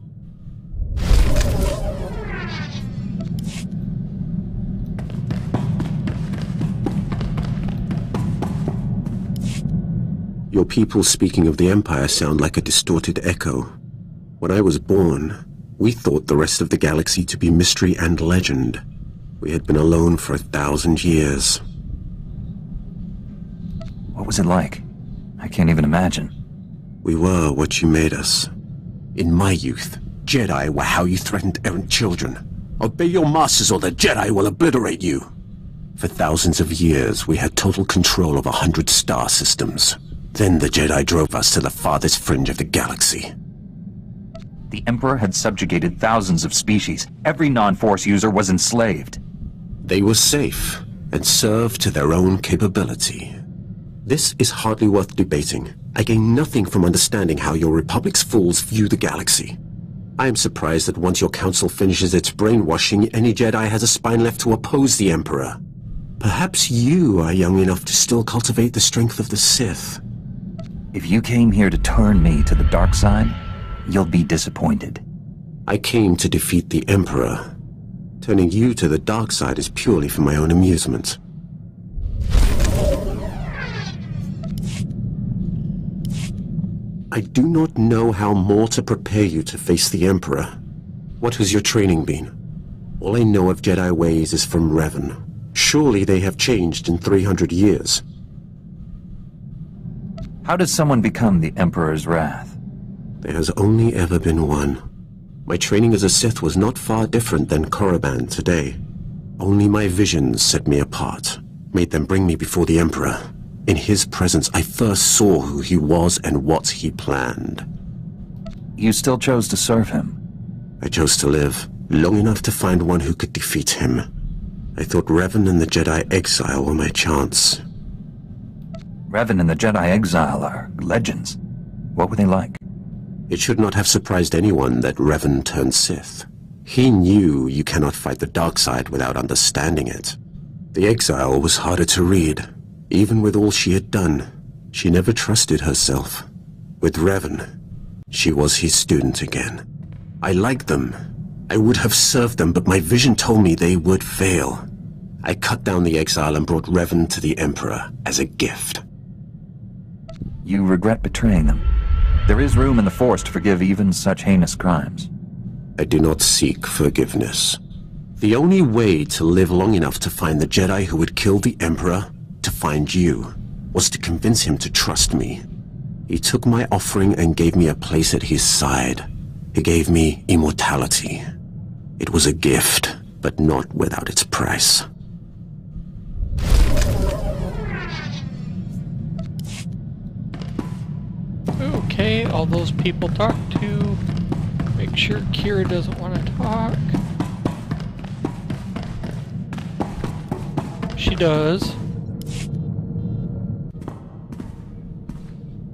Your people speaking of the Empire sound like a distorted echo. When I was born, we thought the rest of the galaxy to be mystery and legend. We had been alone for 1,000 years. What was it like? I can't even imagine. We were what you made us. In my youth, Jedi were how you threatened errant children. Obey your masters or the Jedi will obliterate you. For thousands of years, we had total control of 100 star systems. Then the Jedi drove us to the farthest fringe of the galaxy. The Emperor had subjugated thousands of species. Every non-Force user was enslaved. They were safe. and serve to their own capability. This is hardly worth debating. I gain nothing from understanding how your Republic's fools view the galaxy. I am surprised that once your council finishes its brainwashing, any Jedi has a spine left to oppose the Emperor. Perhaps you are young enough to still cultivate the strength of the Sith. If you came here to turn me to the dark side, you'll be disappointed. I came to defeat the Emperor. Turning you to the dark side is purely for my own amusement. I do not know how more to prepare you to face the Emperor. What has your training been? All I know of Jedi ways is from Revan. Surely they have changed in 300 years. How does someone become the Emperor's wrath? There has only ever been one. My training as a Sith was not far different than Korriban today. Only my visions set me apart, made them bring me before the Emperor. In his presence, I first saw who he was and what he planned. You still chose to serve him? I chose to live, long enough to find one who could defeat him. I thought Revan and the Jedi Exile were my chance. Revan and the Jedi Exile are legends. What were they like? It should not have surprised anyone that Revan turned Sith. He knew you cannot fight the dark side without understanding it. The Exile was harder to read. Even with all she had done, she never trusted herself. With Revan, she was his student again. I liked them. I would have served them, but my vision told me they would fail. I cut down the Exile and brought Revan to the Emperor as a gift. You regret betraying them. There is room in the Force to forgive even such heinous crimes. I do not seek forgiveness. The only way to live long enough to find the Jedi who would kill the Emperor, to find you, was to convince him to trust me. He took my offering and gave me a place at his side. He gave me immortality. It was a gift, but not without its price. Okay, all those people talk to. Make sure Kira doesn't want to talk. She does.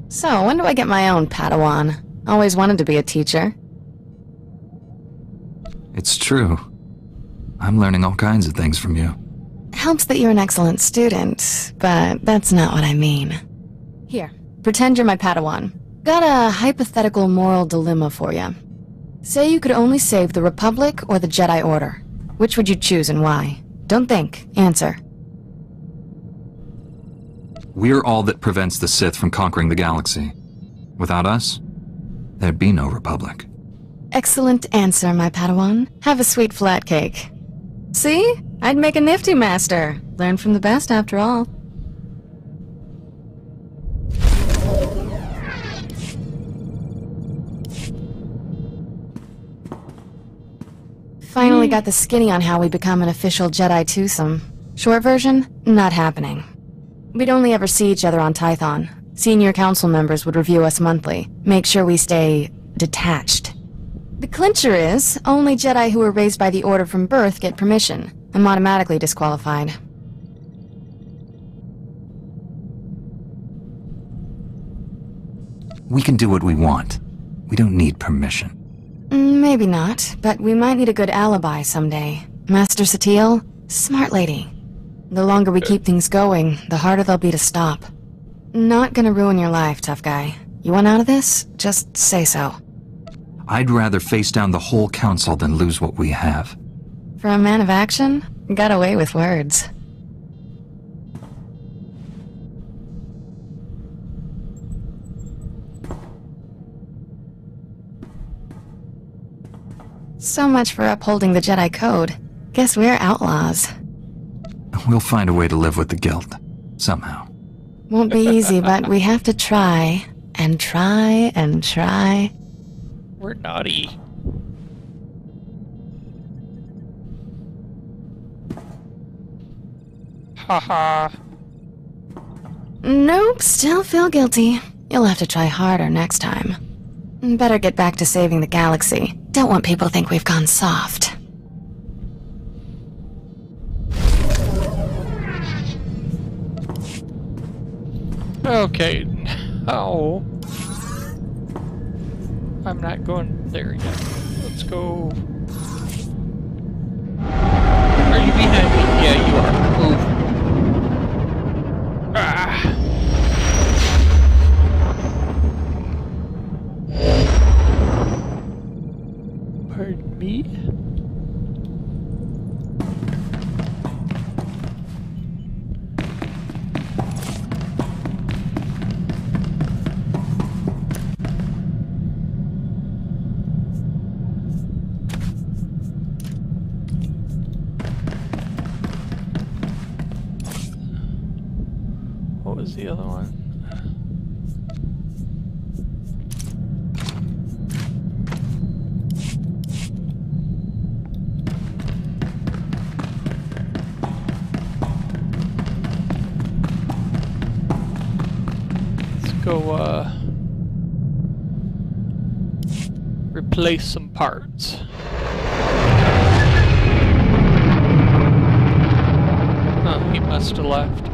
So, when do I get my own Padawan? Always wanted to be a teacher. It's true. I'm learning all kinds of things from you. Helps that you're an excellent student, but that's not what I mean. Here, pretend you're my Padawan. Got a hypothetical moral dilemma for you. Say you could only save the Republic or the Jedi Order. Which would you choose and why? Don't think. Answer. We're all that prevents the Sith from conquering the galaxy. Without us, there'd be no Republic. Excellent answer, my Padawan. Have a sweet flat cake. See? I'd make a nifty master. Learn from the best, after all. Finally got the skinny on how we become an official Jedi twosome. Short version? Not happening. We'd only ever see each other on Tython. Senior council members would review us monthly, make sure we stay detached. The clincher is, only Jedi who were raised by the Order from birth get permission. I'm automatically disqualified. We can do what we want. We don't need permission. Maybe not, but we might need a good alibi someday. Master Satele, smart lady. The longer we keep things going, the harder they'll be to stop. Not gonna ruin your life, tough guy. You want out of this? Just say so. I'd rather face down the whole council than lose what we have. For a man of action, got away with words. So much for upholding the Jedi Code. Guess we're outlaws. We'll find a way to live with the guilt. Somehow. Won't be easy, but we have to try. And try and try. We're naughty. Haha. Nope, still feel guilty. You'll have to try harder next time. Better get back to saving the galaxy. Don't want people to think we've gone soft. Okay. Oh. I'm not going there yet. Let's go. Are you behind me? Yeah, you are. Move. Ah. Pardon me? What was the other one? Let's go, replace some parts. Oh, he must have left.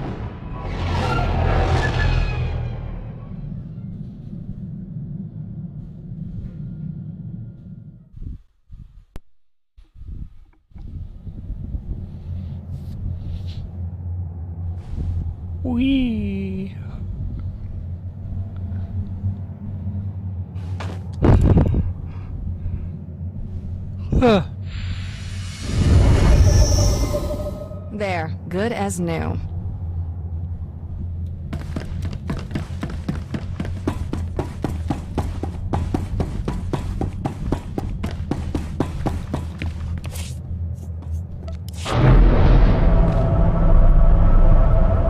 Wee. Huh. There, good as new.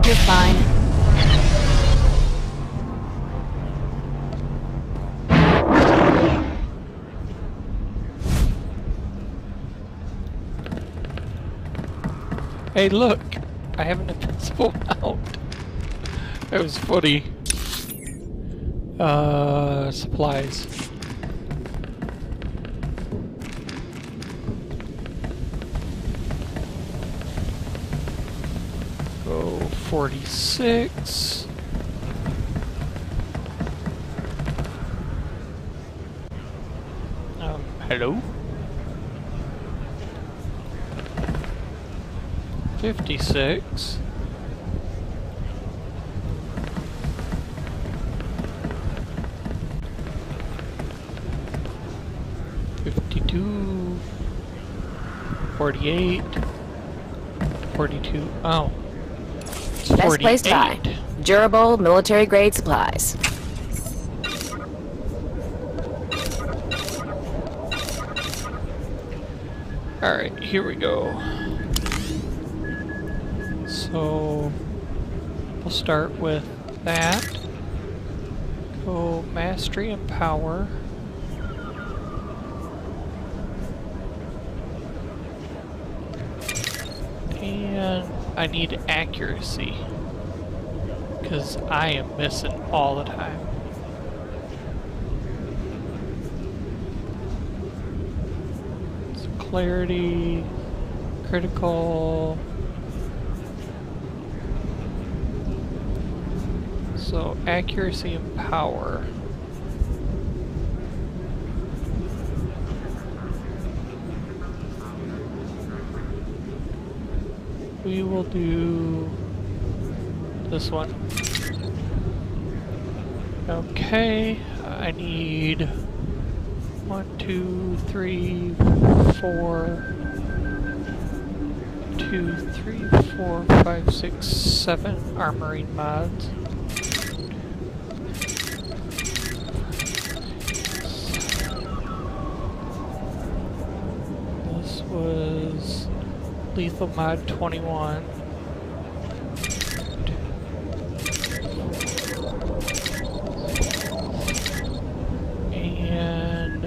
You're fine. Hey, look! I have an invincible mount. That was funny. Supplies. Go 46. Hello? 56. $52. 48. 42. Oh. It's Best place to buy. Durable, military-grade supplies. Alright, here we go. So, we'll start with that. Go Mastery and Power. And I need Accuracy, because I am missing all the time. So Clarity, Critical. So, Accuracy and Power. We will do this one. Okay, I need 1, 2, 3, 4, 2, 3, 4, 5, 6, 7 armoring mods. This was Lethal Mod 21. And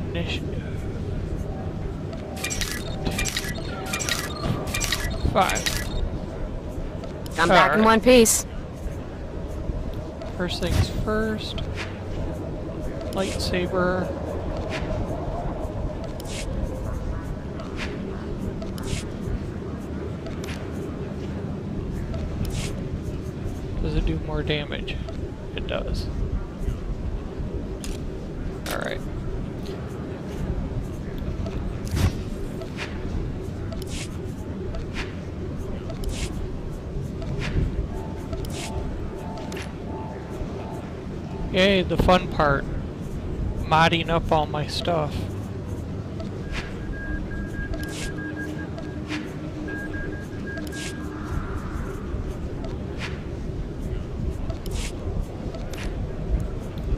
Initiative 5. I'm back in one piece. First things first. Lightsaber. do more damage? It does. Alright. Yay, the fun part. Modding up all my stuff.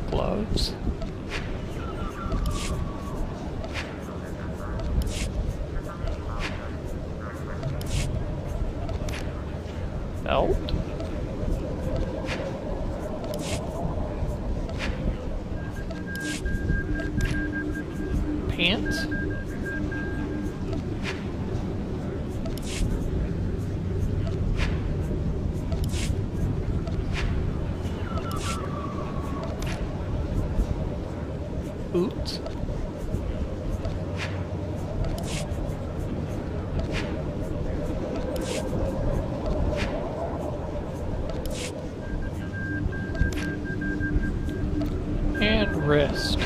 Gloves. Belt. Pants. Boots. And wrist.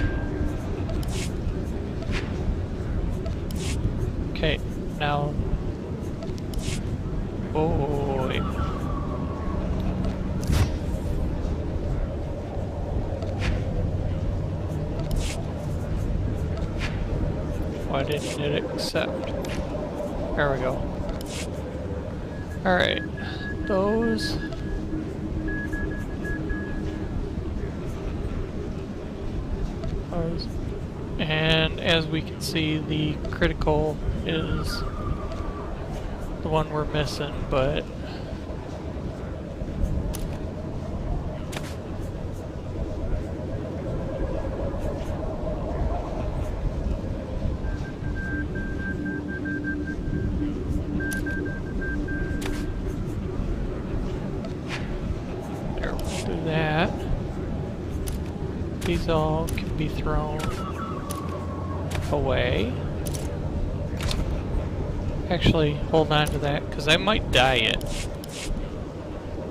Okay, now... Oh, wait. Why didn't it accept? There we go. Alright, those... And as we can see, the critical is the one we're missing, but there, we'll do that. These all can be thrown away. Actually, hold on to that, because I might dye it.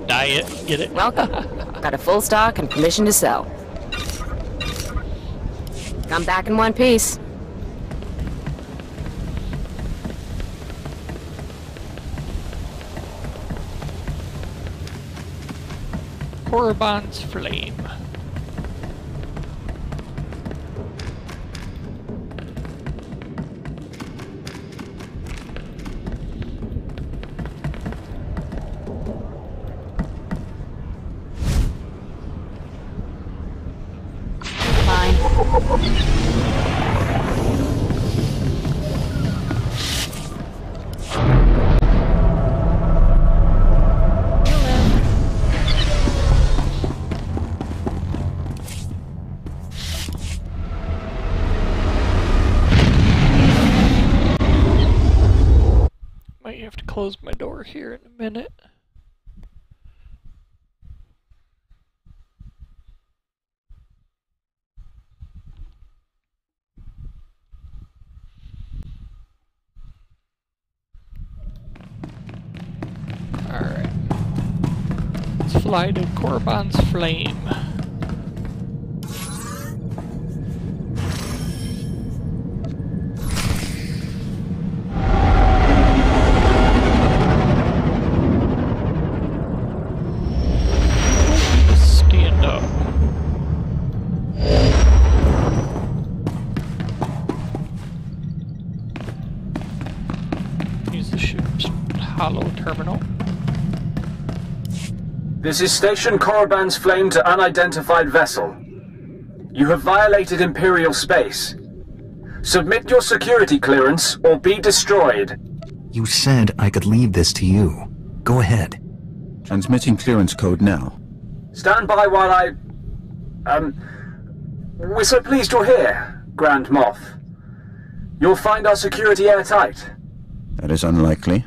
Dye it, get it? Welcome. Got a full stock and permission to sell. Come back in one piece. Korriban's Flame. Might have to close my door here in a minute. Alright. Let's fly to Korriban's Flame. Stand up. Use the ship's hollow terminal. This is Station Korriban's Flame to unidentified vessel. You have violated Imperial space. Submit your security clearance or be destroyed. You said I could leave this to you. Go ahead. Transmitting clearance code now. Stand by while I... We're so pleased you're here, Grand Moff. You'll find our security airtight. That is unlikely.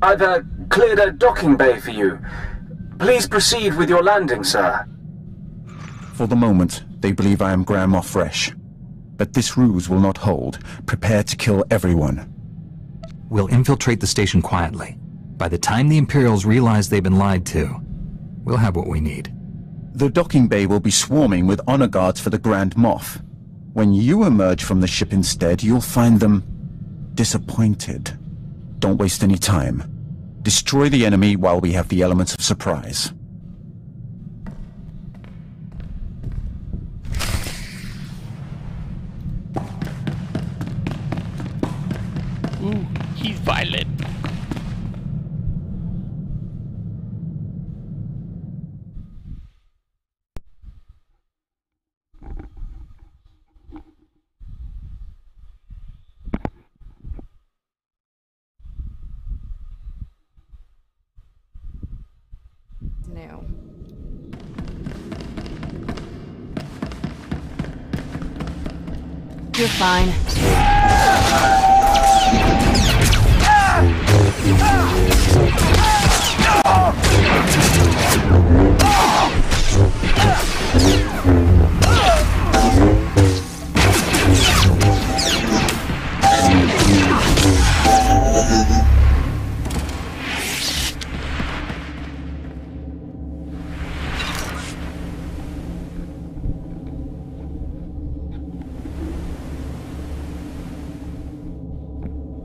I've cleared a docking bay for you. Please proceed with your landing, sir. For the moment, they believe I am Grand Moff Fresh. But this ruse will not hold. Prepare to kill everyone. We'll infiltrate the station quietly. By the time the Imperials realize they've been lied to, We'll have what we need. The docking bay will be swarming with honor guards for the Grand Moff. When you emerge from the ship instead, you'll find them disappointed. Don't waste any time. Destroy the enemy while we have the elements of surprise. Ooh, he's violent. New. You're fine.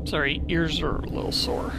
Sorry, ears are a little sore.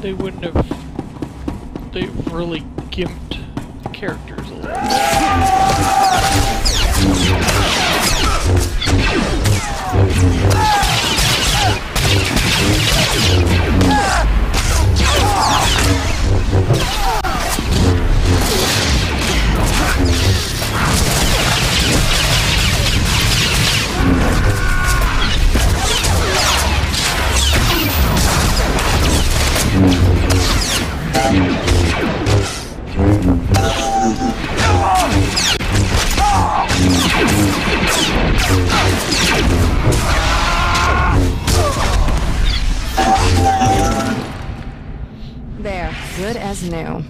They wouldn't have... They've really gimped the characters a little There, good as new.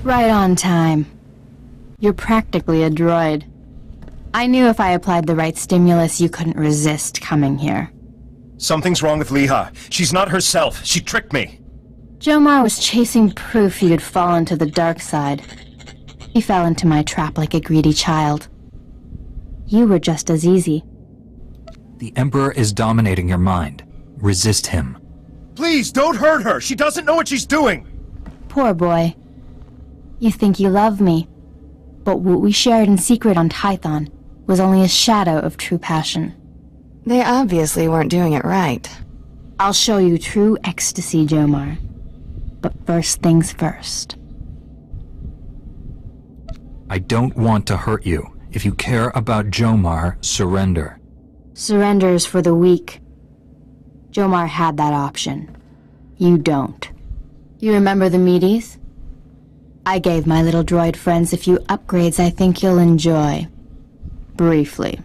Right on time. You're practically a droid. I knew if I applied the right stimulus, you couldn't resist coming here. Something's wrong with Leha. She's not herself. She tricked me. Jomar was chasing proof you'd fallen to the dark side. He fell into my trap like a greedy child. You were just as easy. The Emperor is dominating your mind. Resist him. Please, don't hurt her. She doesn't know what she's doing. Poor boy. You think you love me, but what we shared in secret on Tython was only a shadow of true passion. They obviously weren't doing it right. I'll show you true ecstasy, Jomar. But first things first. I don't want to hurt you. If you care about Jomar, surrender. Surrender is for the weak. Jomar had that option. You don't. You remember the meaties? I gave my little droid friends a few upgrades I think you'll enjoy. Briefly.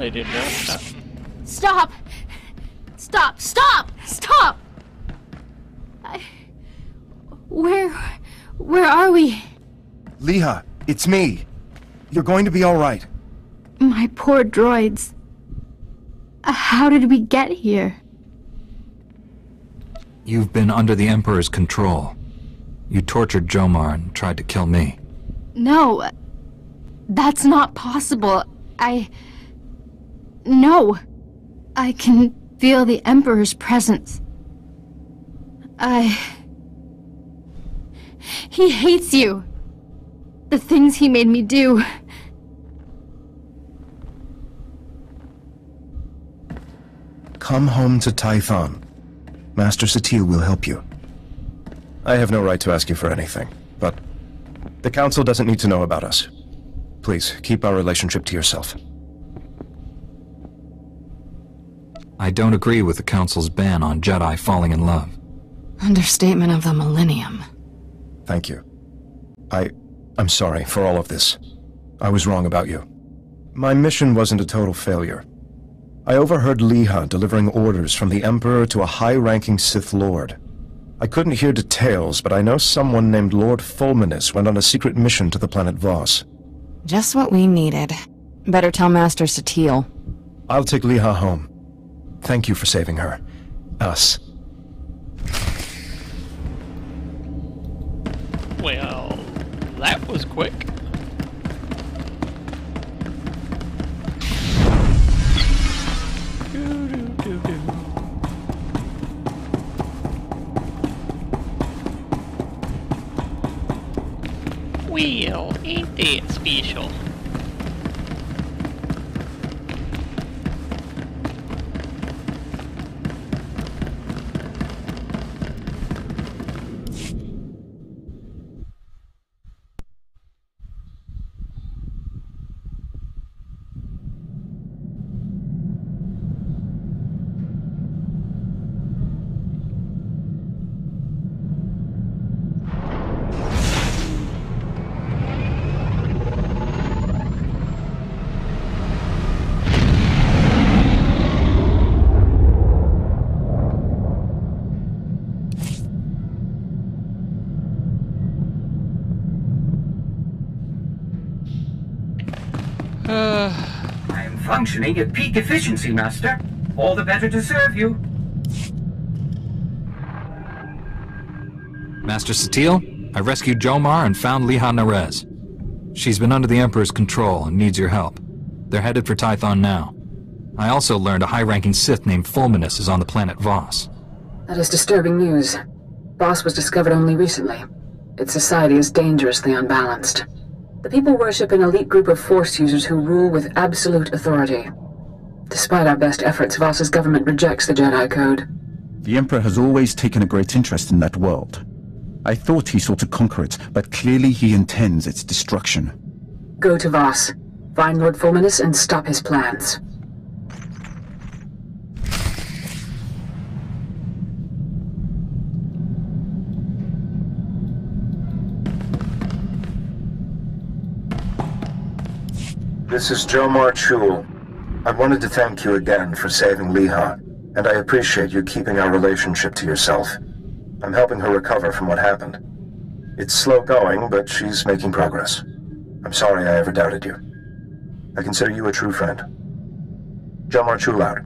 I didn't know that. Stop! Stop! Stop! Stop! Where are we? Leah, it's me. You're going to be all right. My poor droids. How did we get here? You've been under the Emperor's control. You tortured Jomar and tried to kill me. No. That's not possible. No. I can feel the Emperor's presence. He hates you. The things he made me do. Come home to Tython. Master Satele will help you. I have no right to ask you for anything, but the Council doesn't need to know about us. Please, keep our relationship to yourself. I don't agree with the Council's ban on Jedi falling in love. Understatement of the millennium. Thank you. I'm sorry for all of this. I was wrong about you. My mission wasn't a total failure. I overheard Leah delivering orders from the Emperor to a high-ranking Sith Lord. I couldn't hear details, but I know someone named Lord Fulminus went on a secret mission to the planet Voss. Just what we needed. Better tell Master Satele. I'll take Leah home. Thank you for saving her. Us. Well, that was quick. Well, ain't that special? I am functioning at peak efficiency, Master. All the better to serve you. Master Satele, I rescued Jomar and found Leah Nerez. She's been under the Emperor's control and needs your help. They're headed for Tython now. I also learned a high-ranking Sith named Fulminus is on the planet Voss. That is disturbing news. Voss was discovered only recently. Its society is dangerously unbalanced. The people worship an elite group of Force users who rule with absolute authority. Despite our best efforts, Voss's government rejects the Jedi Code. The Emperor has always taken a great interest in that world. I thought he sought to conquer it, but clearly he intends its destruction. Go to Voss, find Lord Fulminus, and stop his plans. This is Jomar Chul. I wanted to thank you again for saving Leah, and I appreciate you keeping our relationship to yourself. I'm helping her recover from what happened. It's slow going, but she's making progress. I'm sorry I ever doubted you. I consider you a true friend. Jomar Chul out.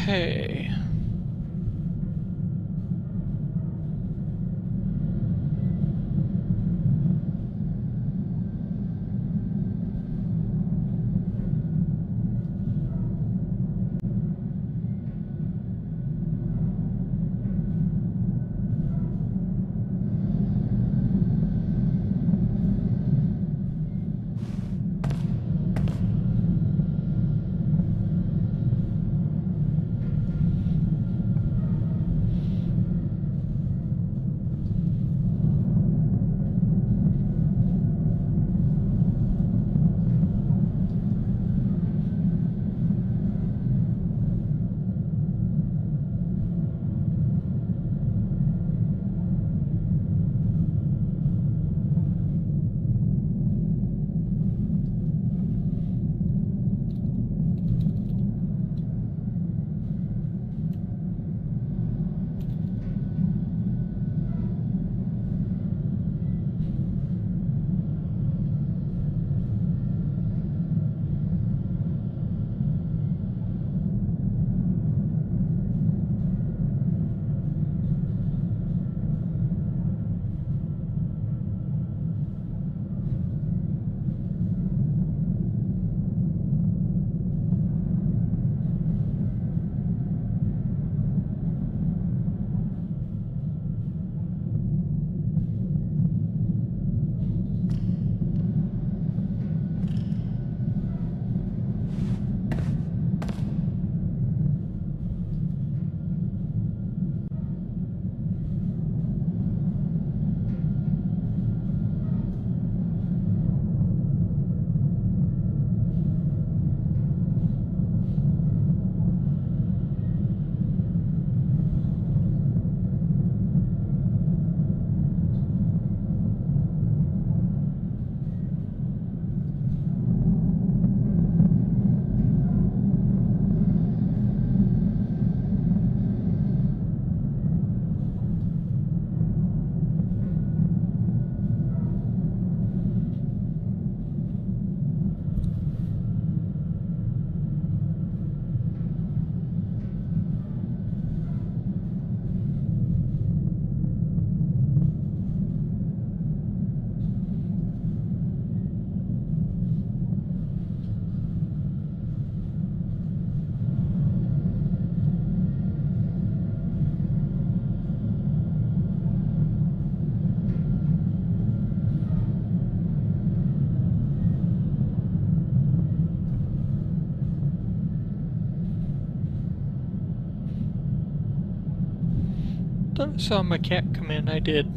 Okay. Thought I saw my cat come in. I did.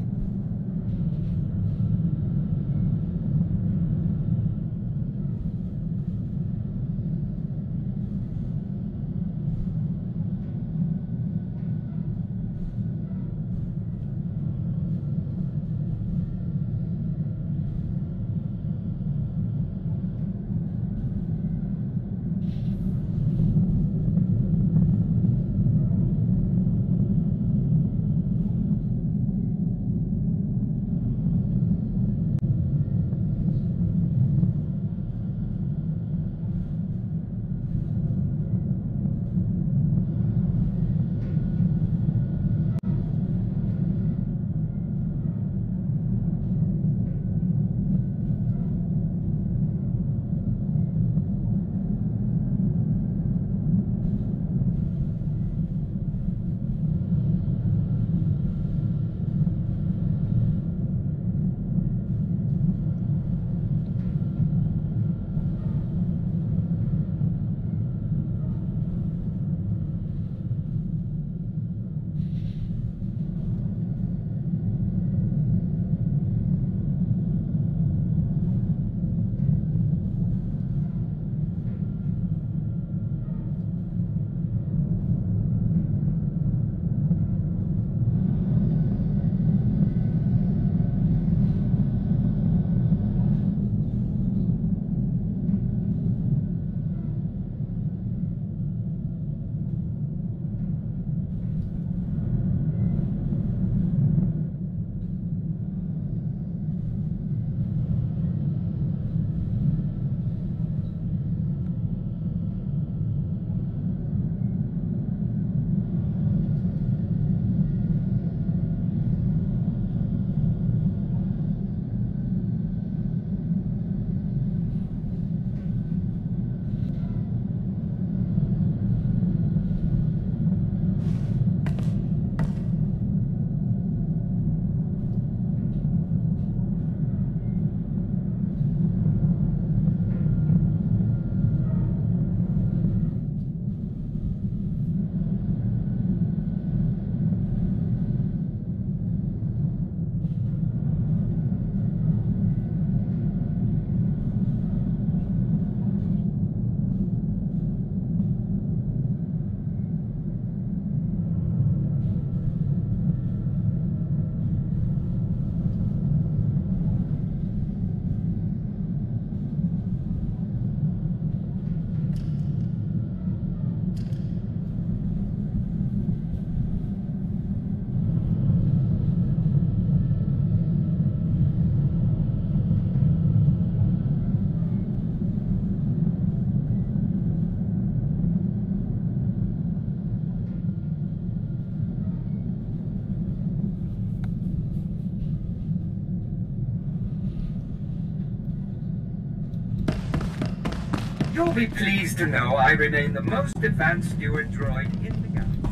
You'll be pleased to know I remain the most advanced steward droid in the galaxy.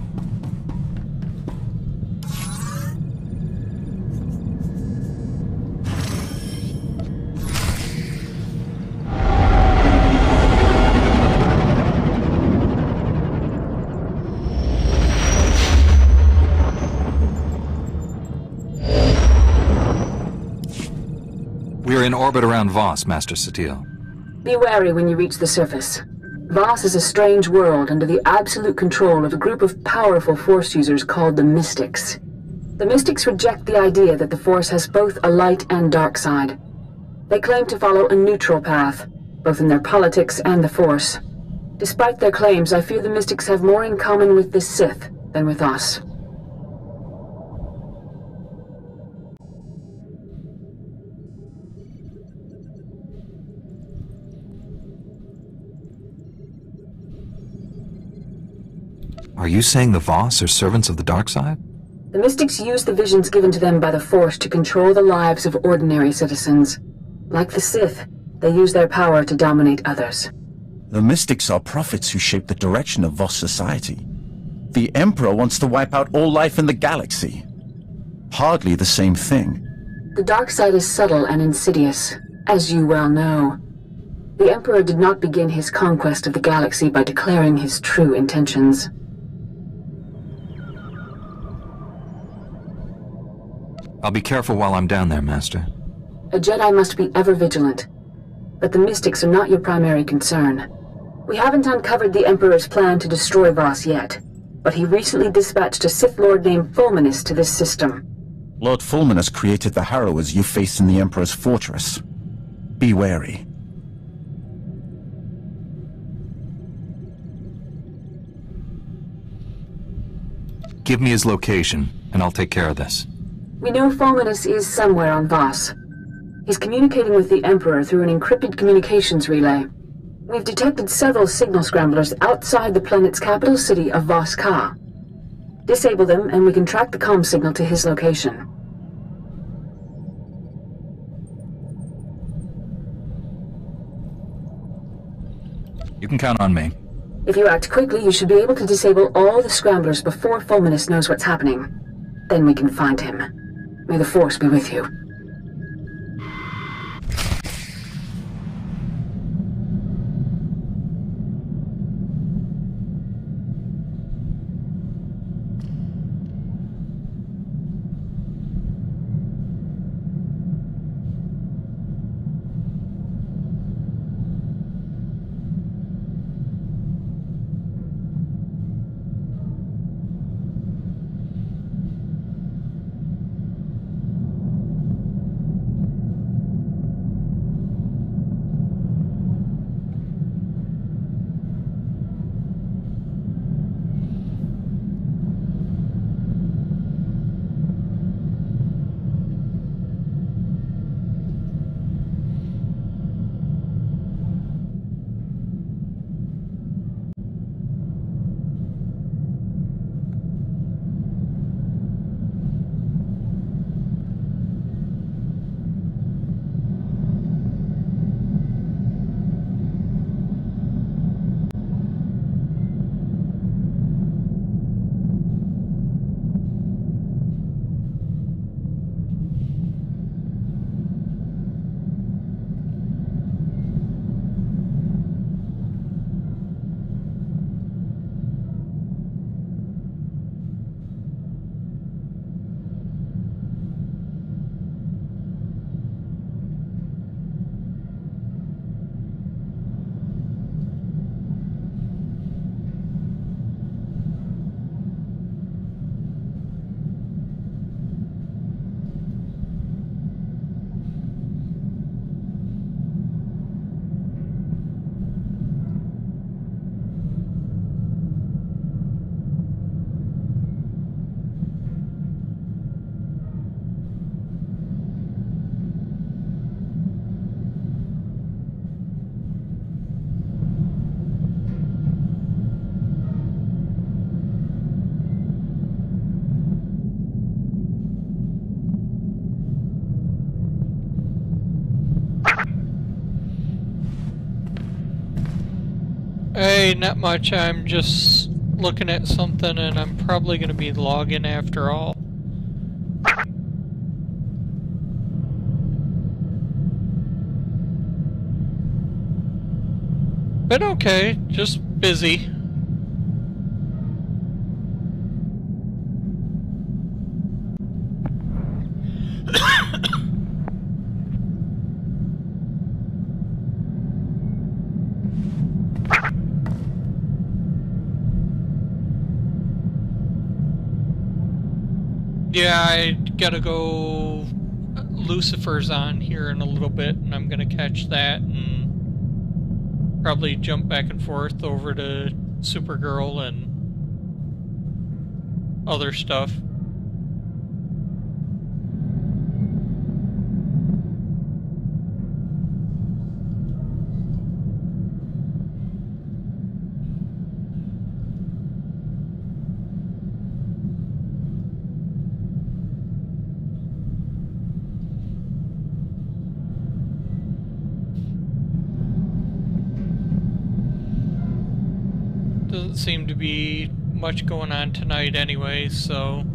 We're in orbit around Voss, Master Satele. Be wary when you reach the surface. Voss is a strange world under the absolute control of a group of powerful Force users called the Mystics. The Mystics reject the idea that the Force has both a light and dark side. They claim to follow a neutral path, both in their politics and the Force. Despite their claims, I fear the Mystics have more in common with the Sith than with us. Are you saying the Voss are servants of the dark side? The Mystics use the visions given to them by the Force to control the lives of ordinary citizens. Like the Sith, they use their power to dominate others. The Mystics are prophets who shape the direction of Voss society. The Emperor wants to wipe out all life in the galaxy. Hardly the same thing. The dark side is subtle and insidious, as you well know. The Emperor did not begin his conquest of the galaxy by declaring his true intentions. I'll be careful while I'm down there, Master. A Jedi must be ever vigilant. But the Mystics are not your primary concern. We haven't uncovered the Emperor's plan to destroy Voss yet, but he recently dispatched a Sith Lord named Fulminus to this system. Lord Fulminus created the Harrowers you face in the Emperor's fortress. Be wary. Give me his location, and I'll take care of this. We know Fulminus is somewhere on Voss. He's communicating with the Emperor through an encrypted communications relay. We've detected several signal scramblers outside the planet's capital city of Voss Ka. Disable them, and we can track the comm signal to his location. You can count on me. If you act quickly, you should be able to disable all the scramblers before Fulminus knows what's happening. Then we can find him. May the Force be with you. Hey, not much. I'm just looking at something and I'm probably going to be logging after all. But okay, just busy. Yeah, I gotta go. Lucifer's on here in a little bit, and I'm gonna catch that and probably jump back and forth over to Supergirl and other stuff. Doesn't seem to be much going on tonight anyway, so